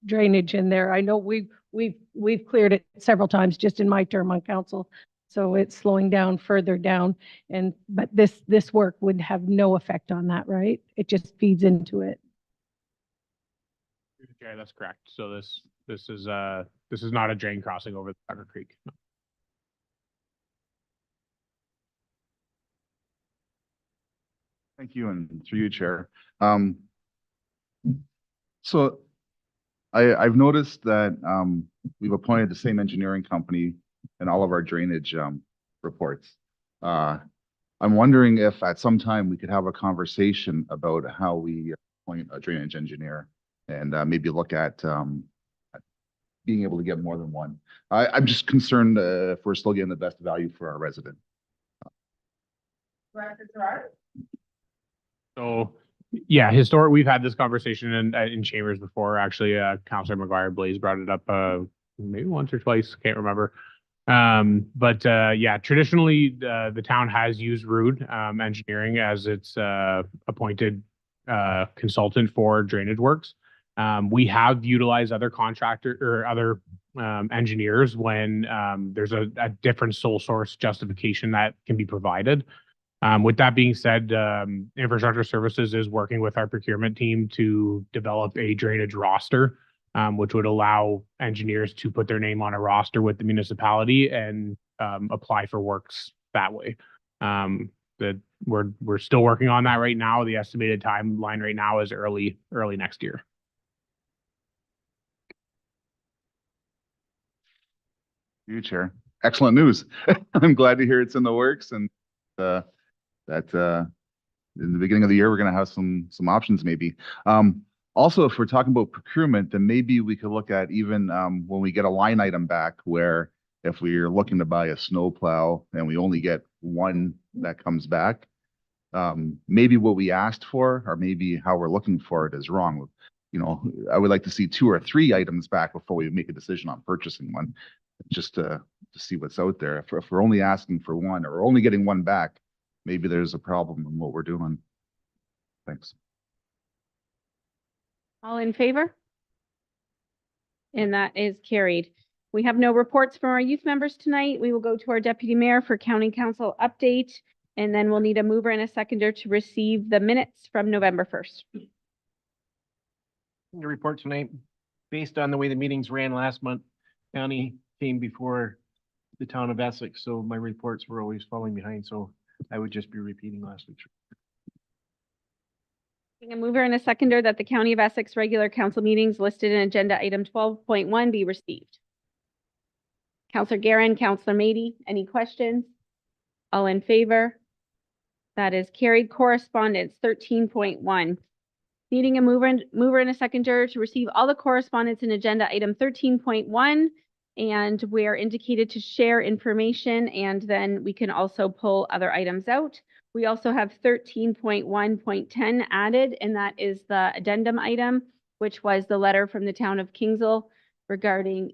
E: drainage in there. I know we've cleared it several times just in my term on council. So it's slowing down further down, but this work would have no effect on that, right? It just feeds into it.
Q: Yeah, that's correct. So this is not a drain crossing over the Sucker Creek. No.
G: Thank you, and through you, Chair. So I've noticed that we've appointed the same engineering company in all of our drainage reports. I'm wondering if at some time we could have a conversation about how we appoint a drainage engineer and maybe look at being able to get more than one. I'm just concerned if we're still getting the best value for our resident.
Q: So yeah, we've had this conversation in chambers before. Actually, Councillor McGuire Blaze brought it up maybe once or twice, can't remember. But yeah, traditionally the town has used Rude Engineering as its appointed consultant for drainage works. We have utilized other contractor or other engineers when there's a different sole source justification that can be provided. With that being said, Infrastructure Services is working with our procurement team to develop a drainage roster, which would allow engineers to put their name on a roster with the municipality and apply for works that way. That we're still working on that right now. The estimated timeline right now is early next year.
G: You, Chair. Excellent news. I'm glad to hear it's in the works and that in the beginning of the year, we're going to have some options maybe. Also, if we're talking about procurement, then maybe we could look at even when we get a line item back where if we're looking to buy a snowplow and we only get one that comes back, maybe what we asked for or maybe how we're looking for it is wrong. You know, I would like to see 2 or 3 items back before we make a decision on purchasing one, just to see what's out there. If we're only asking for one or only getting one back, maybe there's a problem in what we're doing. Thanks.
A: All in favor? And that is carried. We have no reports from our youth members tonight. We will go to our deputy mayor for county council update, and then we'll need a mover and a seconder to receive the minutes from November 1st.
J: The report tonight, based on the way the meetings ran last month, county came before the town of Essex, so my reports were always falling behind, so I would just be repeating last week's.
A: A mover and a seconder that the County of Essex regular council meetings listed in agenda item 12.1 be received. Counselor Garin, Counselor Mady, any questions? All in favor? That is carried. Correspondence 13.1. Needing a mover and a seconder to receive all the correspondence in agenda item 13.1, and we're indicated to share information, and then we can also pull other items out. We also have 13.1.10 added, and that is the addendum item, which was the letter from the town of Kingsville regarding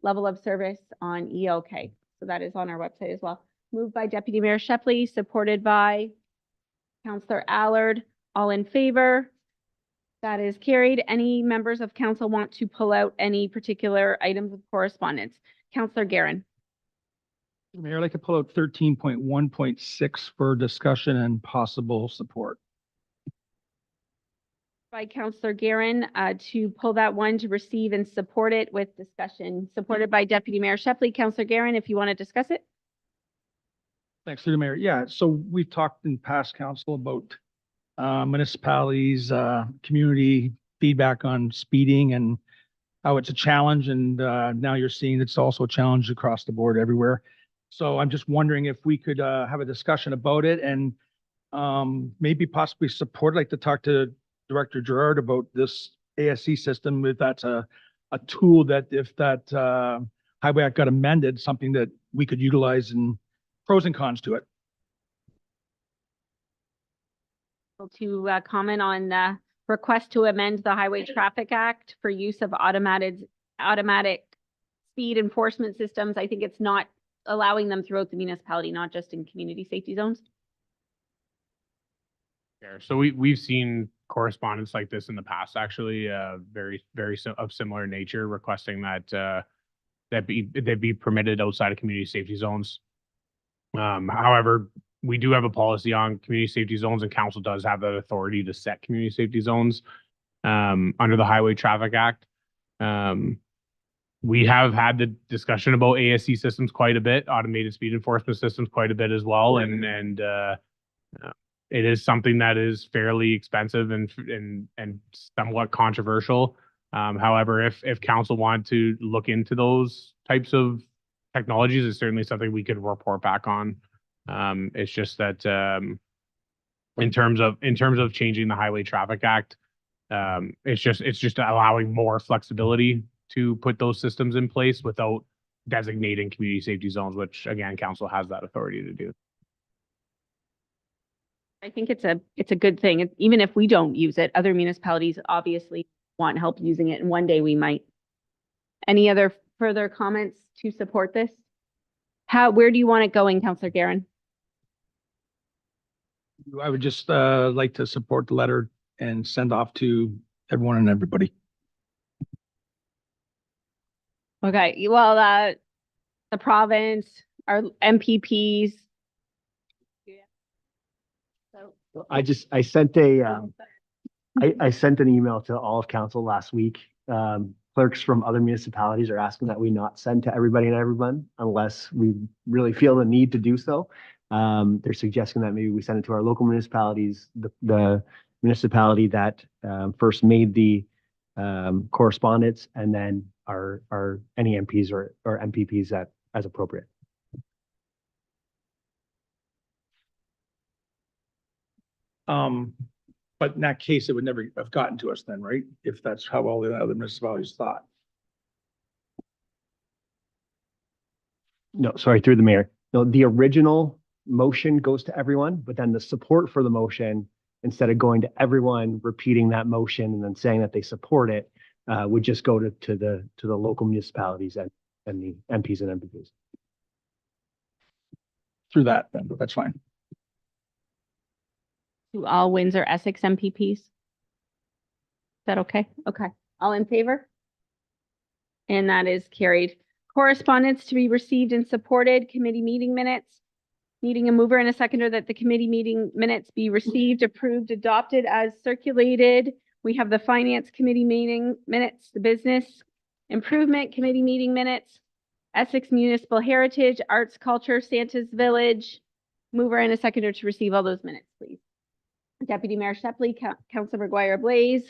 A: level of service on ELK. So that is on our website as well. Moved by Deputy Mayor Shepley, supported by Councillor Allard. All in favor? That is carried. Any members of council want to pull out any particular items of correspondence? Councillor Garin.
F: Mayor, I'd like to pull out 13.1.6 for discussion and possible support.
A: By Councillor Garin to pull that one to receive and support it with discussion. Supported by Deputy Mayor Shepley. Councillor Garin, if you want to discuss it.
F: Thanks, through the mayor. Yeah, so we've talked in past council about municipalities, community feedback on speeding and how it's a challenge. And now you're seeing it's also a challenge across the board everywhere. So I'm just wondering if we could have a discussion about it and maybe possibly support, like to talk to Director Gerard about this ASC system, if that's a tool that if that Highway Act got amended, something that we could utilize, and pros and cons to it.
A: To comment on the request to amend the Highway Traffic Act for use of automatic speed enforcement systems. I think it's not allowing them throughout the municipality, not just in community safety zones.
Q: So we've seen correspondence like this in the past, actually, very of similar nature, requesting that they be permitted outside of community safety zones. However, we do have a policy on community safety zones, and council does have that authority to set community safety zones under the Highway Traffic Act. We have had the discussion about ASC systems quite a bit, automated speed enforcement systems quite a bit as well, and it is something that is fairly expensive and somewhat controversial. However, if council want to look into those types of technologies, it's certainly something we could report back on. It's just that in terms of changing the Highway Traffic Act, it's just allowing more flexibility to put those systems in place without designating community safety zones, which again, council has that authority to do.
A: I think it's a good thing. Even if we don't use it, other municipalities obviously want help using it, and one day we might. Any other further comments to support this? Where do you want it going, Councillor Garin?
F: I would just like to support the letter and send off to everyone and everybody.
A: Okay, well, the province, our MPPs.
B: I sent I sent an email to all of council last week. Clerks from other municipalities are asking that we not send to everybody and everyone unless we really feel the need to do so. They're suggesting that maybe we send it to our local municipalities, the municipality that first made the correspondence, and then our any MPs or MPPs that as appropriate.
F: But in that case, it would never have gotten to us then, right? If that's how all the other municipalities thought.
B: No, sorry, through the mayor. No, the original motion goes to everyone, but then the support for the motion, instead of going to everyone, repeating that motion and then saying that they support it, would just go to the local municipalities and the MPs and MPPs.
F: Through that, then, but that's fine.
A: To all Windsor Essex MPPs? Is that okay? Okay. All in favor? And that is carried. Correspondence to be received and supported, committee meeting minutes. Needing a mover and a seconder that the committee meeting minutes be received, approved, adopted as circulated. We have the Finance Committee meeting minutes, the Business Improvement Committee meeting minutes, Essex Municipal Heritage, Arts, Culture, Santa's Village. Mover and a seconder to receive all those minutes, please. Deputy Mayor Shepley, Councilor McGuire Blaze.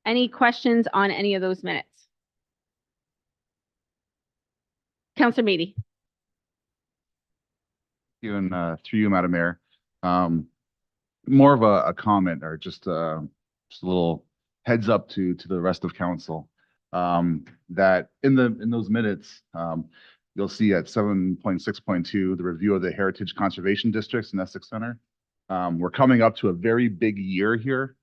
A: Any questions on any of those minutes? Councilor Meady.
G: You and through you, Madam Mayor. More of a comment or just a little heads up to the rest of council. That in those minutes, you'll see at 7.6.2, the review of the Heritage Conservation Districts in Essex Center. We're coming up to a very big year here.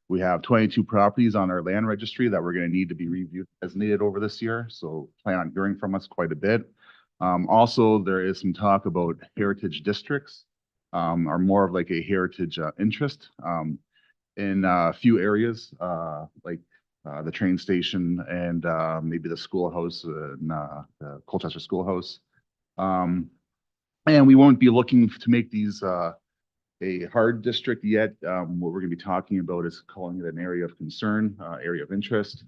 G: We have 22 properties on our land registry that we're going to need to be reviewed designated over this year. So plan on hearing from us quite a bit. Also, there is some talk about heritage districts, are more of like a heritage interest in a few areas, like the train station and maybe the schoolhouse and the Colchester Schoolhouse. And we won't be looking to make these a hard district yet. What we're going to be talking about is calling it an area of concern, area of interest,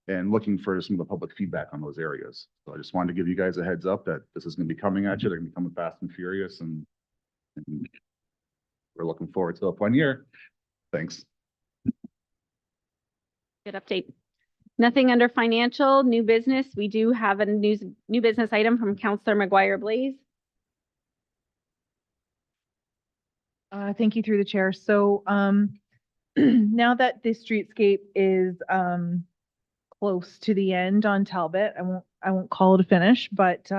G: and looking for some of the public feedback on those areas. So I just wanted to give you guys a heads up that this is going to be coming at you. They're going to be coming fast and furious, and we're looking forward to a fun year. Thanks.
A: Good update. Nothing under financial, new business. We do have a new business item from Councilor McGuire Blaze.
D: Thank you through the chair. So, now that the streetscape is, close to the end on Talbot, I won't call it a finish, but,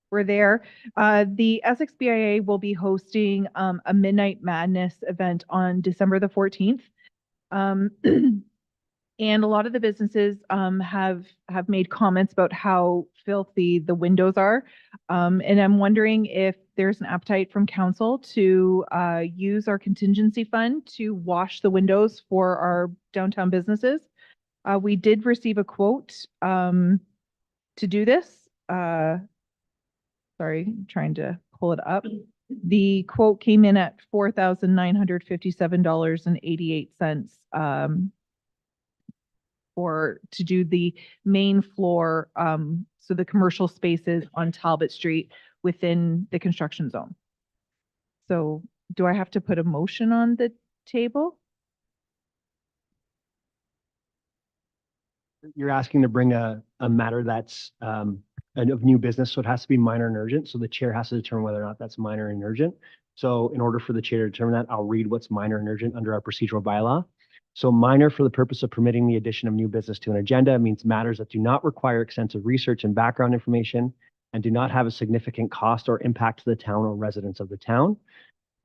D: we're there. The Essex BIA will be hosting, a Midnight Madness event on December the 14th. And a lot of the businesses, have made comments about how filthy the windows are. And I'm wondering if there's an appetite from council to use our contingency fund to wash the windows for our downtown businesses. We did receive a quote to do this. Sorry, I'm trying to pull it up. The quote came in at $4,957.88 to do the main floor, so the commercial spaces on Talbot Street within the construction zone. So do I have to put a motion on the table?
B: You're asking to bring a matter that's of new business, so it has to be minor and urgent. So the chair has to determine whether or not that's minor and urgent. So in order for the chair to determine that, I'll read what's minor and urgent under our procedural bylaw. So minor for the purpose of permitting the addition of new business to an agenda means matters that do not require extensive research and background information and do not have a significant cost or impact to the town or residents of the town.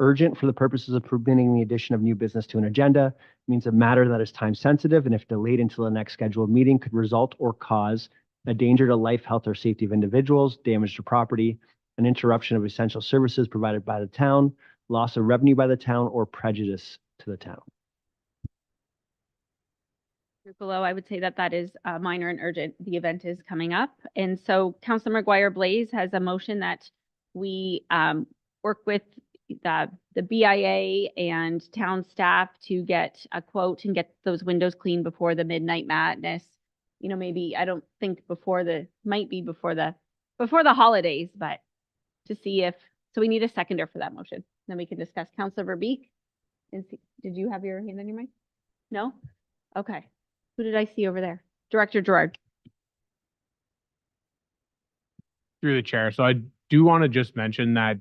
B: Urgent for the purposes of permitting the addition of new business to an agenda means a matter that is time sensitive and if delayed until the next scheduled meeting could result or cause a danger to life, health, or safety of individuals, damage to property, an interruption of essential services provided by the town, loss of revenue by the town, or prejudice to the town.
A: Below, I would say that is minor and urgent. The event is coming up. And so Councilor McGuire Blaze has a motion that we work with the BIA and town staff to get a quote and get those windows cleaned before the Midnight Madness. You know, maybe, I don't think before the holidays, but to see if, so we need a seconder for that motion. Then we can discuss. Councilor Verbeek. Did you have your hand on your mic? No? Okay. Who did I see over there? Director Gerard.
Q: Through the chair. So I do want to just mention that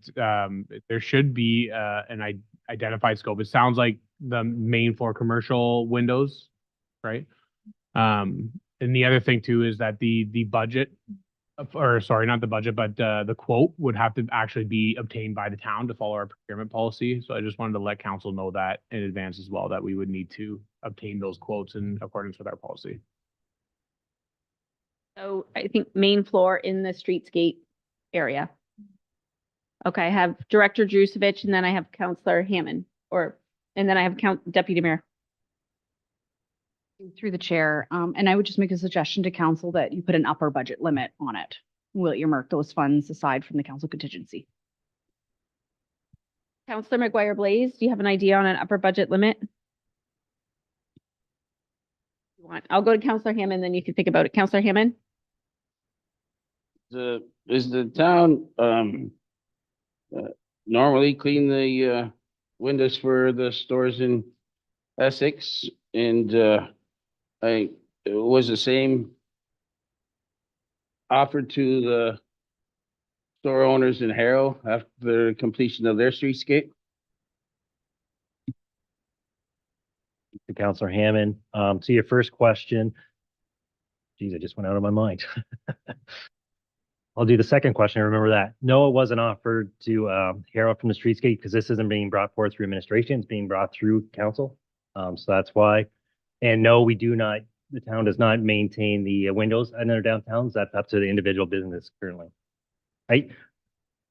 Q: there should be an identified scope. It sounds like the main floor commercial windows, right? And the other thing too is that the budget, or sorry, not the budget, but the quote would have to actually be obtained by the town to follow our procurement policy. So I just wanted to let council know that in advance as well, that we would need to obtain those quotes in accordance with our policy.
A: So I think main floor in the streetscape area. Okay, I have Director Drusevich and then I have Councilor Hammond, and then I have Deputy Mayor.
T: Through the chair, and I would just make a suggestion to council that you put an upper budget limit on it. We'll earmark those funds aside from the council contingency.
A: Councilor McGuire Blaze, do you have an idea on an upper budget limit? I'll go to Councilor Hammond, then you can think about it. Councilor Hammond?
L: Does the town, normally clean the, windows for the stores in Essex? And, it was the same offered to the store owners in Harrow after the completion of their streetscape?
R: To Counselor Hammond, to your first question. Geez, it just went out of my mind. I'll do the second question. Remember that. No, it wasn't offered to Harold from the streetscape because this isn't being brought forth through administration. It's being brought through council. So that's why. And no, we do not, the town does not maintain the windows in their downtowns. That's up to the individual business currently. I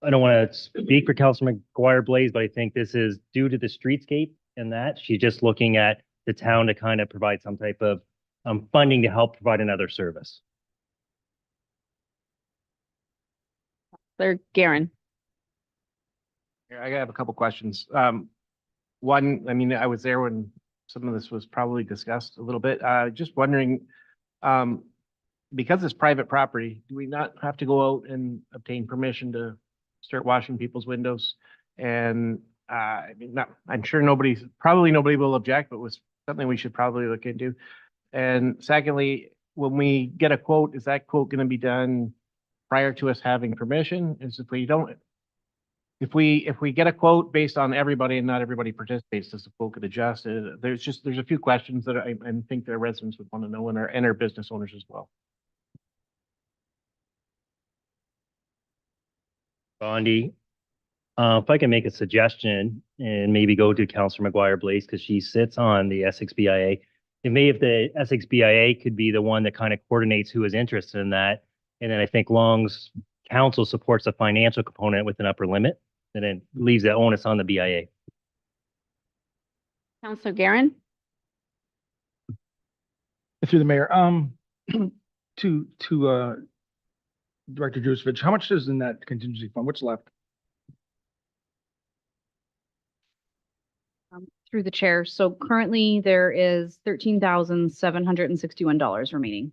R: don't want to speak for Councilor McGuire Blaze, but I think this is due to the streetscape and that she's just looking at the town to kind of provide some type of funding to help provide another service.
T: They're Garen.
J: Yeah, I have a couple questions. One, I mean, I was there when some of this was probably discussed a little bit. Just wondering, because it's private property, do we not have to go out and obtain permission to start washing people's windows? And I mean, I'm sure nobody will object, but was something we should probably look into. And secondly, when we get a quote, is that quote going to be done prior to us having permission? Is if we get a quote based on everybody and not everybody participates, does the quote get adjusted? There's a few questions that I think the residents would want to know, and our business owners as well.
R: Bondi, if I can make a suggestion and maybe go to Councilor McGuire Blaze because she sits on the Essex BIA. If the Essex BIA could be the one that kind of coordinates who is interested in that. And then I think Long's council supports the financial component with an upper limit and then leaves the onus on the BIA.
T: Counselor Garen.
F: Through the mayor, to Director Jurcevic, how much is in that contingency fund? What's left?
T: Through the chair. So currently there is $13,761 remaining.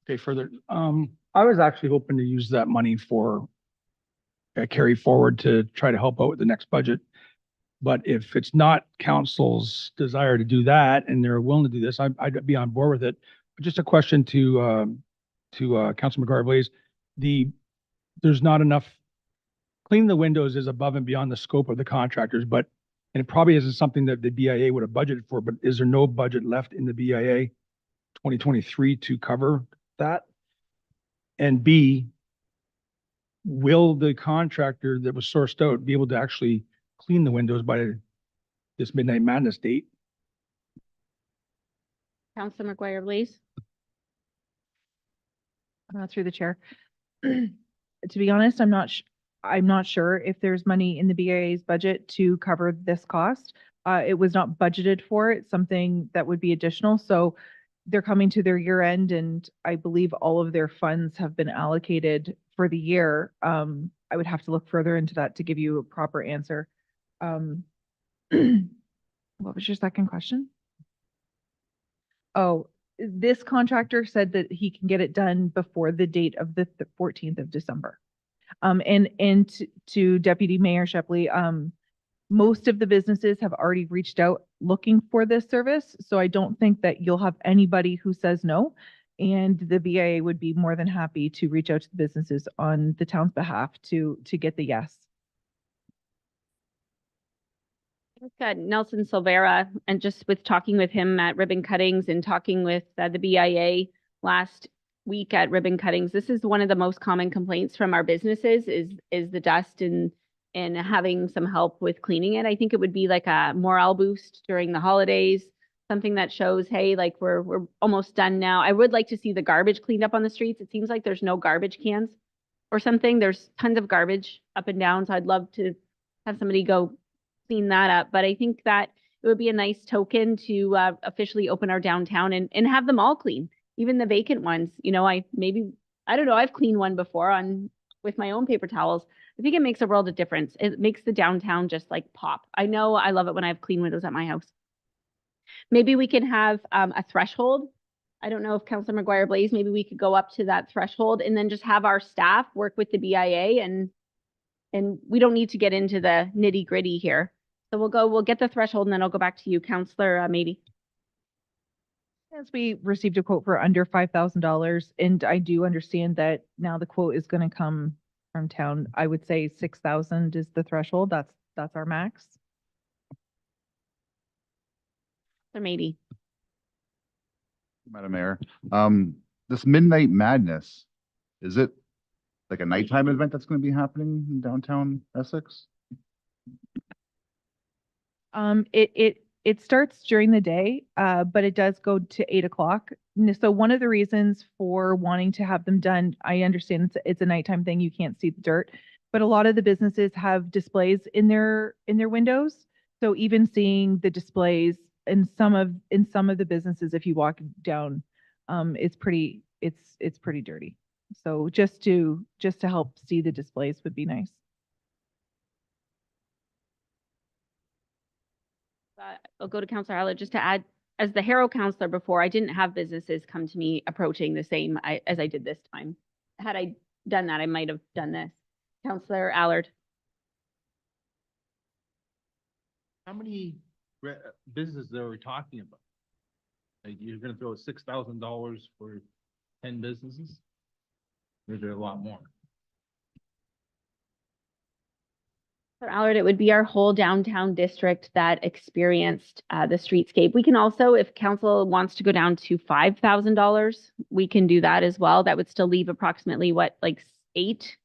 F: Okay, further, I was actually hoping to use that money for a carry forward to try to help out with the next budget. But if it's not council's desire to do that and they're willing to do this, I'd be on board with it. But just a question to Councilor McGuire Blaze. There's not enough, cleaning the windows is above and beyond the scope of the contractors, and it probably isn't something that the BIA would have budgeted for, but is there no budget left in the BIA 2023 to cover that? And B, will the contractor that was sourced out be able to actually clean the windows by this Midnight Madness date?
A: Councilor McGuire Blaze.
D: Through the chair. To be honest, I'm not sure if there's money in the BIA's budget to cover this cost. It was not budgeted for. It's something that would be additional. So they're coming to their year end and I believe all of their funds have been allocated for the year. I would have to look further into that to give you a proper answer. What was your second question? Oh, this contractor said that he can get it done before the date of the 14th of December. And to Deputy Mayor Shepley, most of the businesses have already reached out looking for this service. So I don't think that you'll have anybody who says no. And the BIA would be more than happy to reach out to the businesses on the town's behalf to get the yes.
A: We've got Nelson Silvera, and just with talking with him at ribbon cuttings and talking with the BIA last week at ribbon cuttings, this is one of the most common complaints from our businesses is the dust and having some help with cleaning it. I think it would be like a morale boost during the holidays, something that shows, hey, like we're almost done now. I would like to see the garbage cleaned up on the streets. It seems like there's no garbage cans or something. There's tons of garbage up and down. So I'd love to have somebody go clean that up. But I think that it would be a nice token to officially open our downtown and have them all clean, even the vacant ones. You know, I don't know, I've cleaned one before with my own paper towels. I think it makes a world of difference. It makes the downtown just like pop. I know I love it when I have clean windows at my house. Maybe we can have a threshold I don't know if Counselor McGuire Blaze, maybe we could go up to that threshold and then just have our staff work with the BIA and we don't need to get into the nitty gritty here. So we'll get the threshold and then I'll go back to you, Counselor, maybe.
D: As we received a quote for under $5,000, and I do understand that now the quote is going to come from town. I would say 6,000 is the threshold. That's our max.
A: Or maybe.
G: Madam Mayor, this Midnight Madness, is it like a nighttime event that's going to be happening in downtown Essex?
D: It starts during the day, but it does go to 8 o'clock. So one of the reasons for wanting to have them done, I understand it's a nighttime thing, you can't see the dirt, but a lot of the businesses have displays in their windows. So even seeing the displays in some of the businesses, if you walk down, it's pretty dirty. So just to help see the displays would be nice.
A: I'll go to Counselor Allard just to add, as the Harrow counselor before, I didn't have businesses come to me approaching the same as I did this time. Had I done that, I might have done this. Counselor Allard.
U: How many businesses are we talking about? Like, you're gonna throw $6,000 for 10 businesses? Or is there a lot more?
A: For Allard, it would be our whole downtown district that experienced the streetscape. We can also, if council wants to go down to $5,000, we can do that as well. That would still leave approximately what, like 8?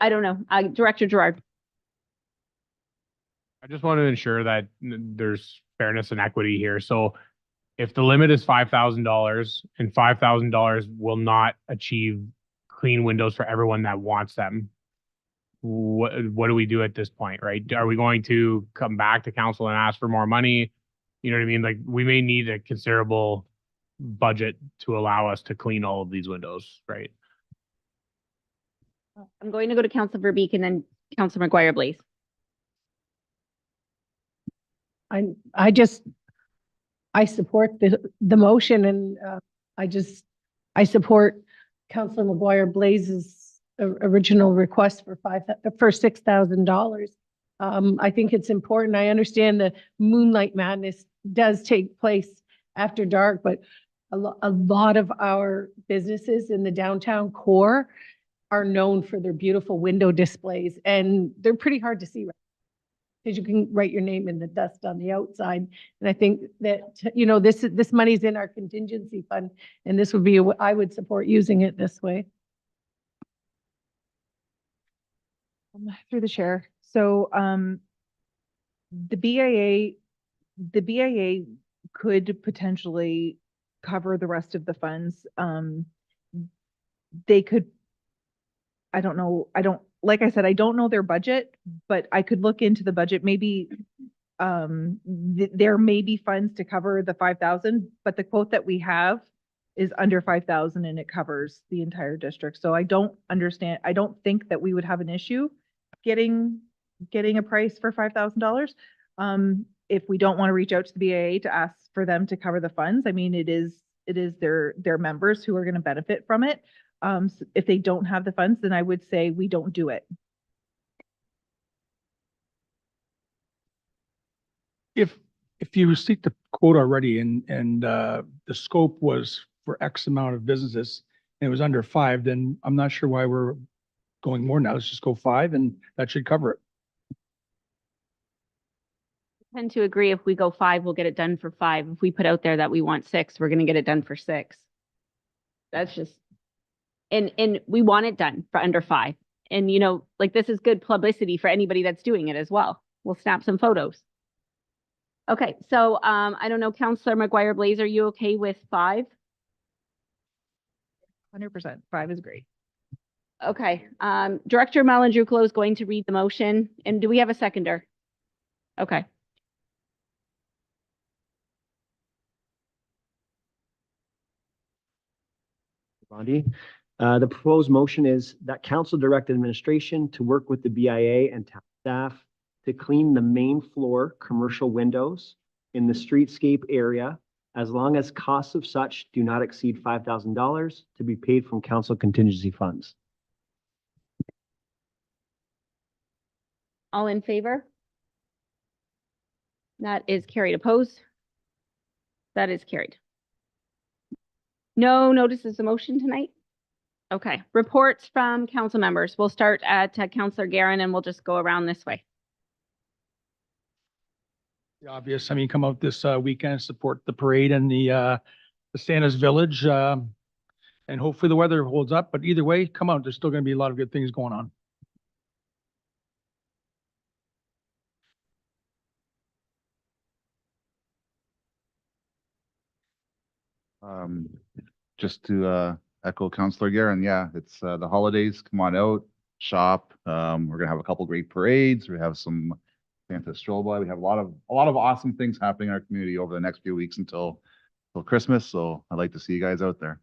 A: I don't know. Director Gerard.
Q: I just want to ensure that there's fairness and equity here. So if the limit is $5,000 and $5,000 will not achieve clean windows for everyone that wants them, what do we do at this point, right? Are we going to come back to council and ask for more money? You know what I mean? Like, we may need a considerable budget to allow us to clean all of these windows, right?
A: I'm going to go to Councilor Verbeek and then Councilor McGuire Blaze.
E: I support the motion and I support Councilor McGuire Blaze's original request for $6,000. I think it's important. I understand the Moonlight Madness does take place after dark, but a lot of our businesses in the downtown core are known for their beautiful window displays, and they're pretty hard to see, right? Because you can write your name in the dust on the outside. And I think that, you know, this money's in our contingency fund, and this would be, I would support using it this way.
D: Through the chair. So the BIA could potentially cover the rest of the funds. They could, I don't know, like I said, I don't know their budget, but I could look into the budget. Maybe there may be funds to cover the 5,000, but the quote that we have is under 5,000 and it covers the entire district. So I don't understand. I don't think that we would have an issue getting a price for $5,000. If we don't want to reach out to the BIA to ask for them to cover the funds, I mean, it is their members who are going to benefit from it. So if they don't have the funds, then I would say we don't do it.
F: If you received the quote already and the scope was for X amount of businesses and it was under 5, then I'm not sure why we're going more now. Let's just go 5 and that should cover it.
A: I tend to agree. If we go 5, we'll get it done for 5. If we put out there that we want 6, we're going to get it done for 6. That's just, and we want it done for under 5. And, you know, like, this is good publicity for anybody that's doing it as well. We'll snap some photos. Okay, so I don't know, Councilor McGuire Blaze, are you okay with 5?
D: 100%. 5 is great.
A: Okay, Director Malandrucolo is going to read the motion. And do we have a seconder? Okay.
B: Bondi. The proposed motion is that council direct administration to work with the BIA and town staff to clean the main floor commercial windows in the streetscape area, as long as costs of such do not exceed $5,000 to be paid from council contingency funds.
A: All in favor? That is carried. Opposed? That is carried. No notices of motion tonight? Okay, reports from council members. We'll start at Councillor Guerin and we'll just go around this way.
F: The obvious, I mean, come out this weekend, support the parade and the Santa's Village. And hopefully the weather holds up, but either way, come out. There's still going to be a lot of good things going on.
G: Just to echo Councillor Guerin, yeah, it's the holidays. Come on out, shop. We're gonna have a couple great parades. We have some Santa stroll by. We have a lot of awesome things happening in our community over the next few weeks until Christmas. So I'd like to see you guys out there.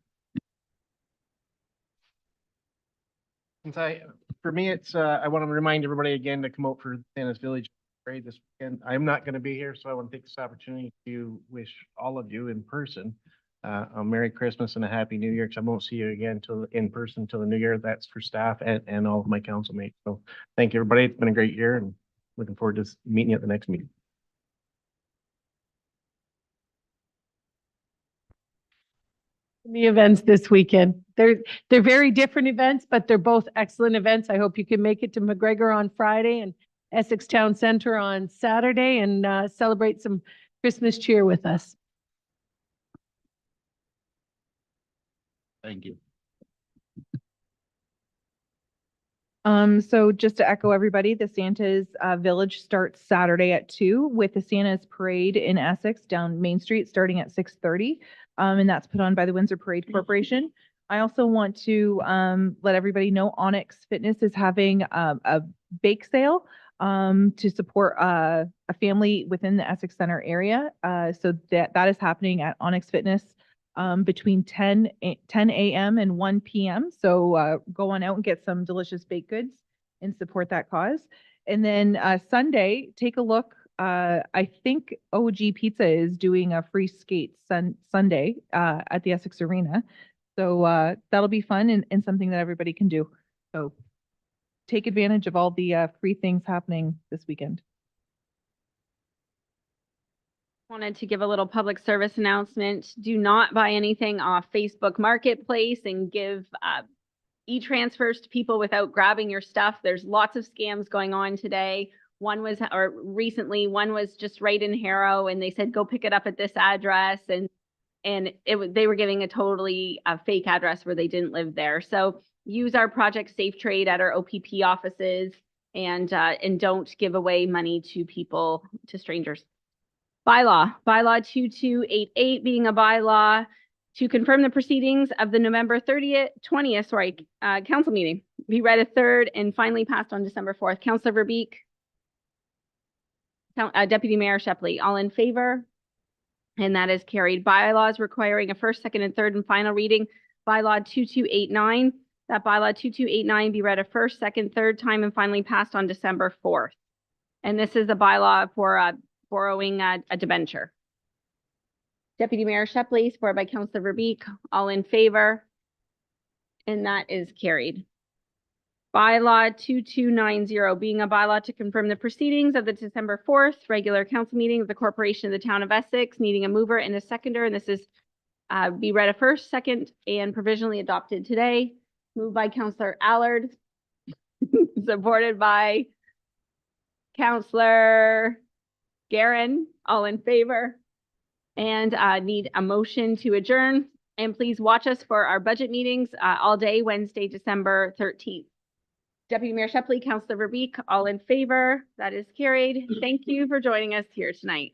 J: For me, it's, I want to remind everybody again to come out for Santa's Village Parade this weekend. I'm not going to be here, so I want to take this opportunity to wish all of you in person a Merry Christmas and a Happy New Year, because I won't see you again in person till the New Year. That's for staff and all of my council mates. So thank you, everybody. It's been a great year and looking forward to meeting you at the next meeting.
E: The events this weekend. They're very different events, but they're both excellent events. I hope you can make it to McGregor on Friday and Essex Town Center on Saturday and celebrate some Christmas cheer with us.
G: Thank you.
D: So just to echo everybody, the Santa's Village starts Saturday at 2 with the Santa's Parade in Essex down Main Street starting at 6:30. And that's put on by the Windsor Parade Corporation. I also want to let everybody know Onyx Fitness is having a bake sale to support a family within the Essex Center area. So that is happening at Onyx Fitness between 10 a.m. and 1 p.m. So go on out and get some delicious baked goods and support that cause. And then Sunday, take a look. I think OG Pizza is doing a free skate Sunday at the Essex Arena. So that'll be fun and something that everybody can do. So take advantage of all the free things happening this weekend.
A: Wanted to give a little public service announcement. Do not buy anything off Facebook Marketplace and give e-transfers to people without grabbing your stuff. There's lots of scams going on today. One was just right in Harrow and they said, go pick it up at this address. And they were giving a totally fake address where they didn't live there. So use our Project Safe Trade at our OPP offices and don't give away money to people, to strangers. Bylaw 2288 being a bylaw to confirm the proceedings of the November 20th council meeting. Be read a third and finally passed on December 4th. Councillor Verbeek. Deputy Mayor Shepley, all in favor? And that is carried. Bylaws requiring a first, second, and third and final reading. Bylaw 2289. That bylaw 2289 be read a first, second, third time and finally passed on December 4th. And this is a bylaw for borrowing a debenture. Deputy Mayor Shepley, supported by Councillor Verbeek, all in favor. And that is carried. Bylaw 2290 being a bylaw to confirm the proceedings of the December 4th regular council meeting of the Corporation of the Town of Essex, needing a mover and a seconder. And this is be read a first, second, and provisionally adopted today. Moved by Councillor Allard, supported by Councillor Guerin, all in favor. And need a motion to adjourn. And please watch us for our budget meetings all day, Wednesday, December 13th. Deputy Mayor Shepley, Councillor Verbeek, all in favor. That is carried. Thank you for joining us here tonight.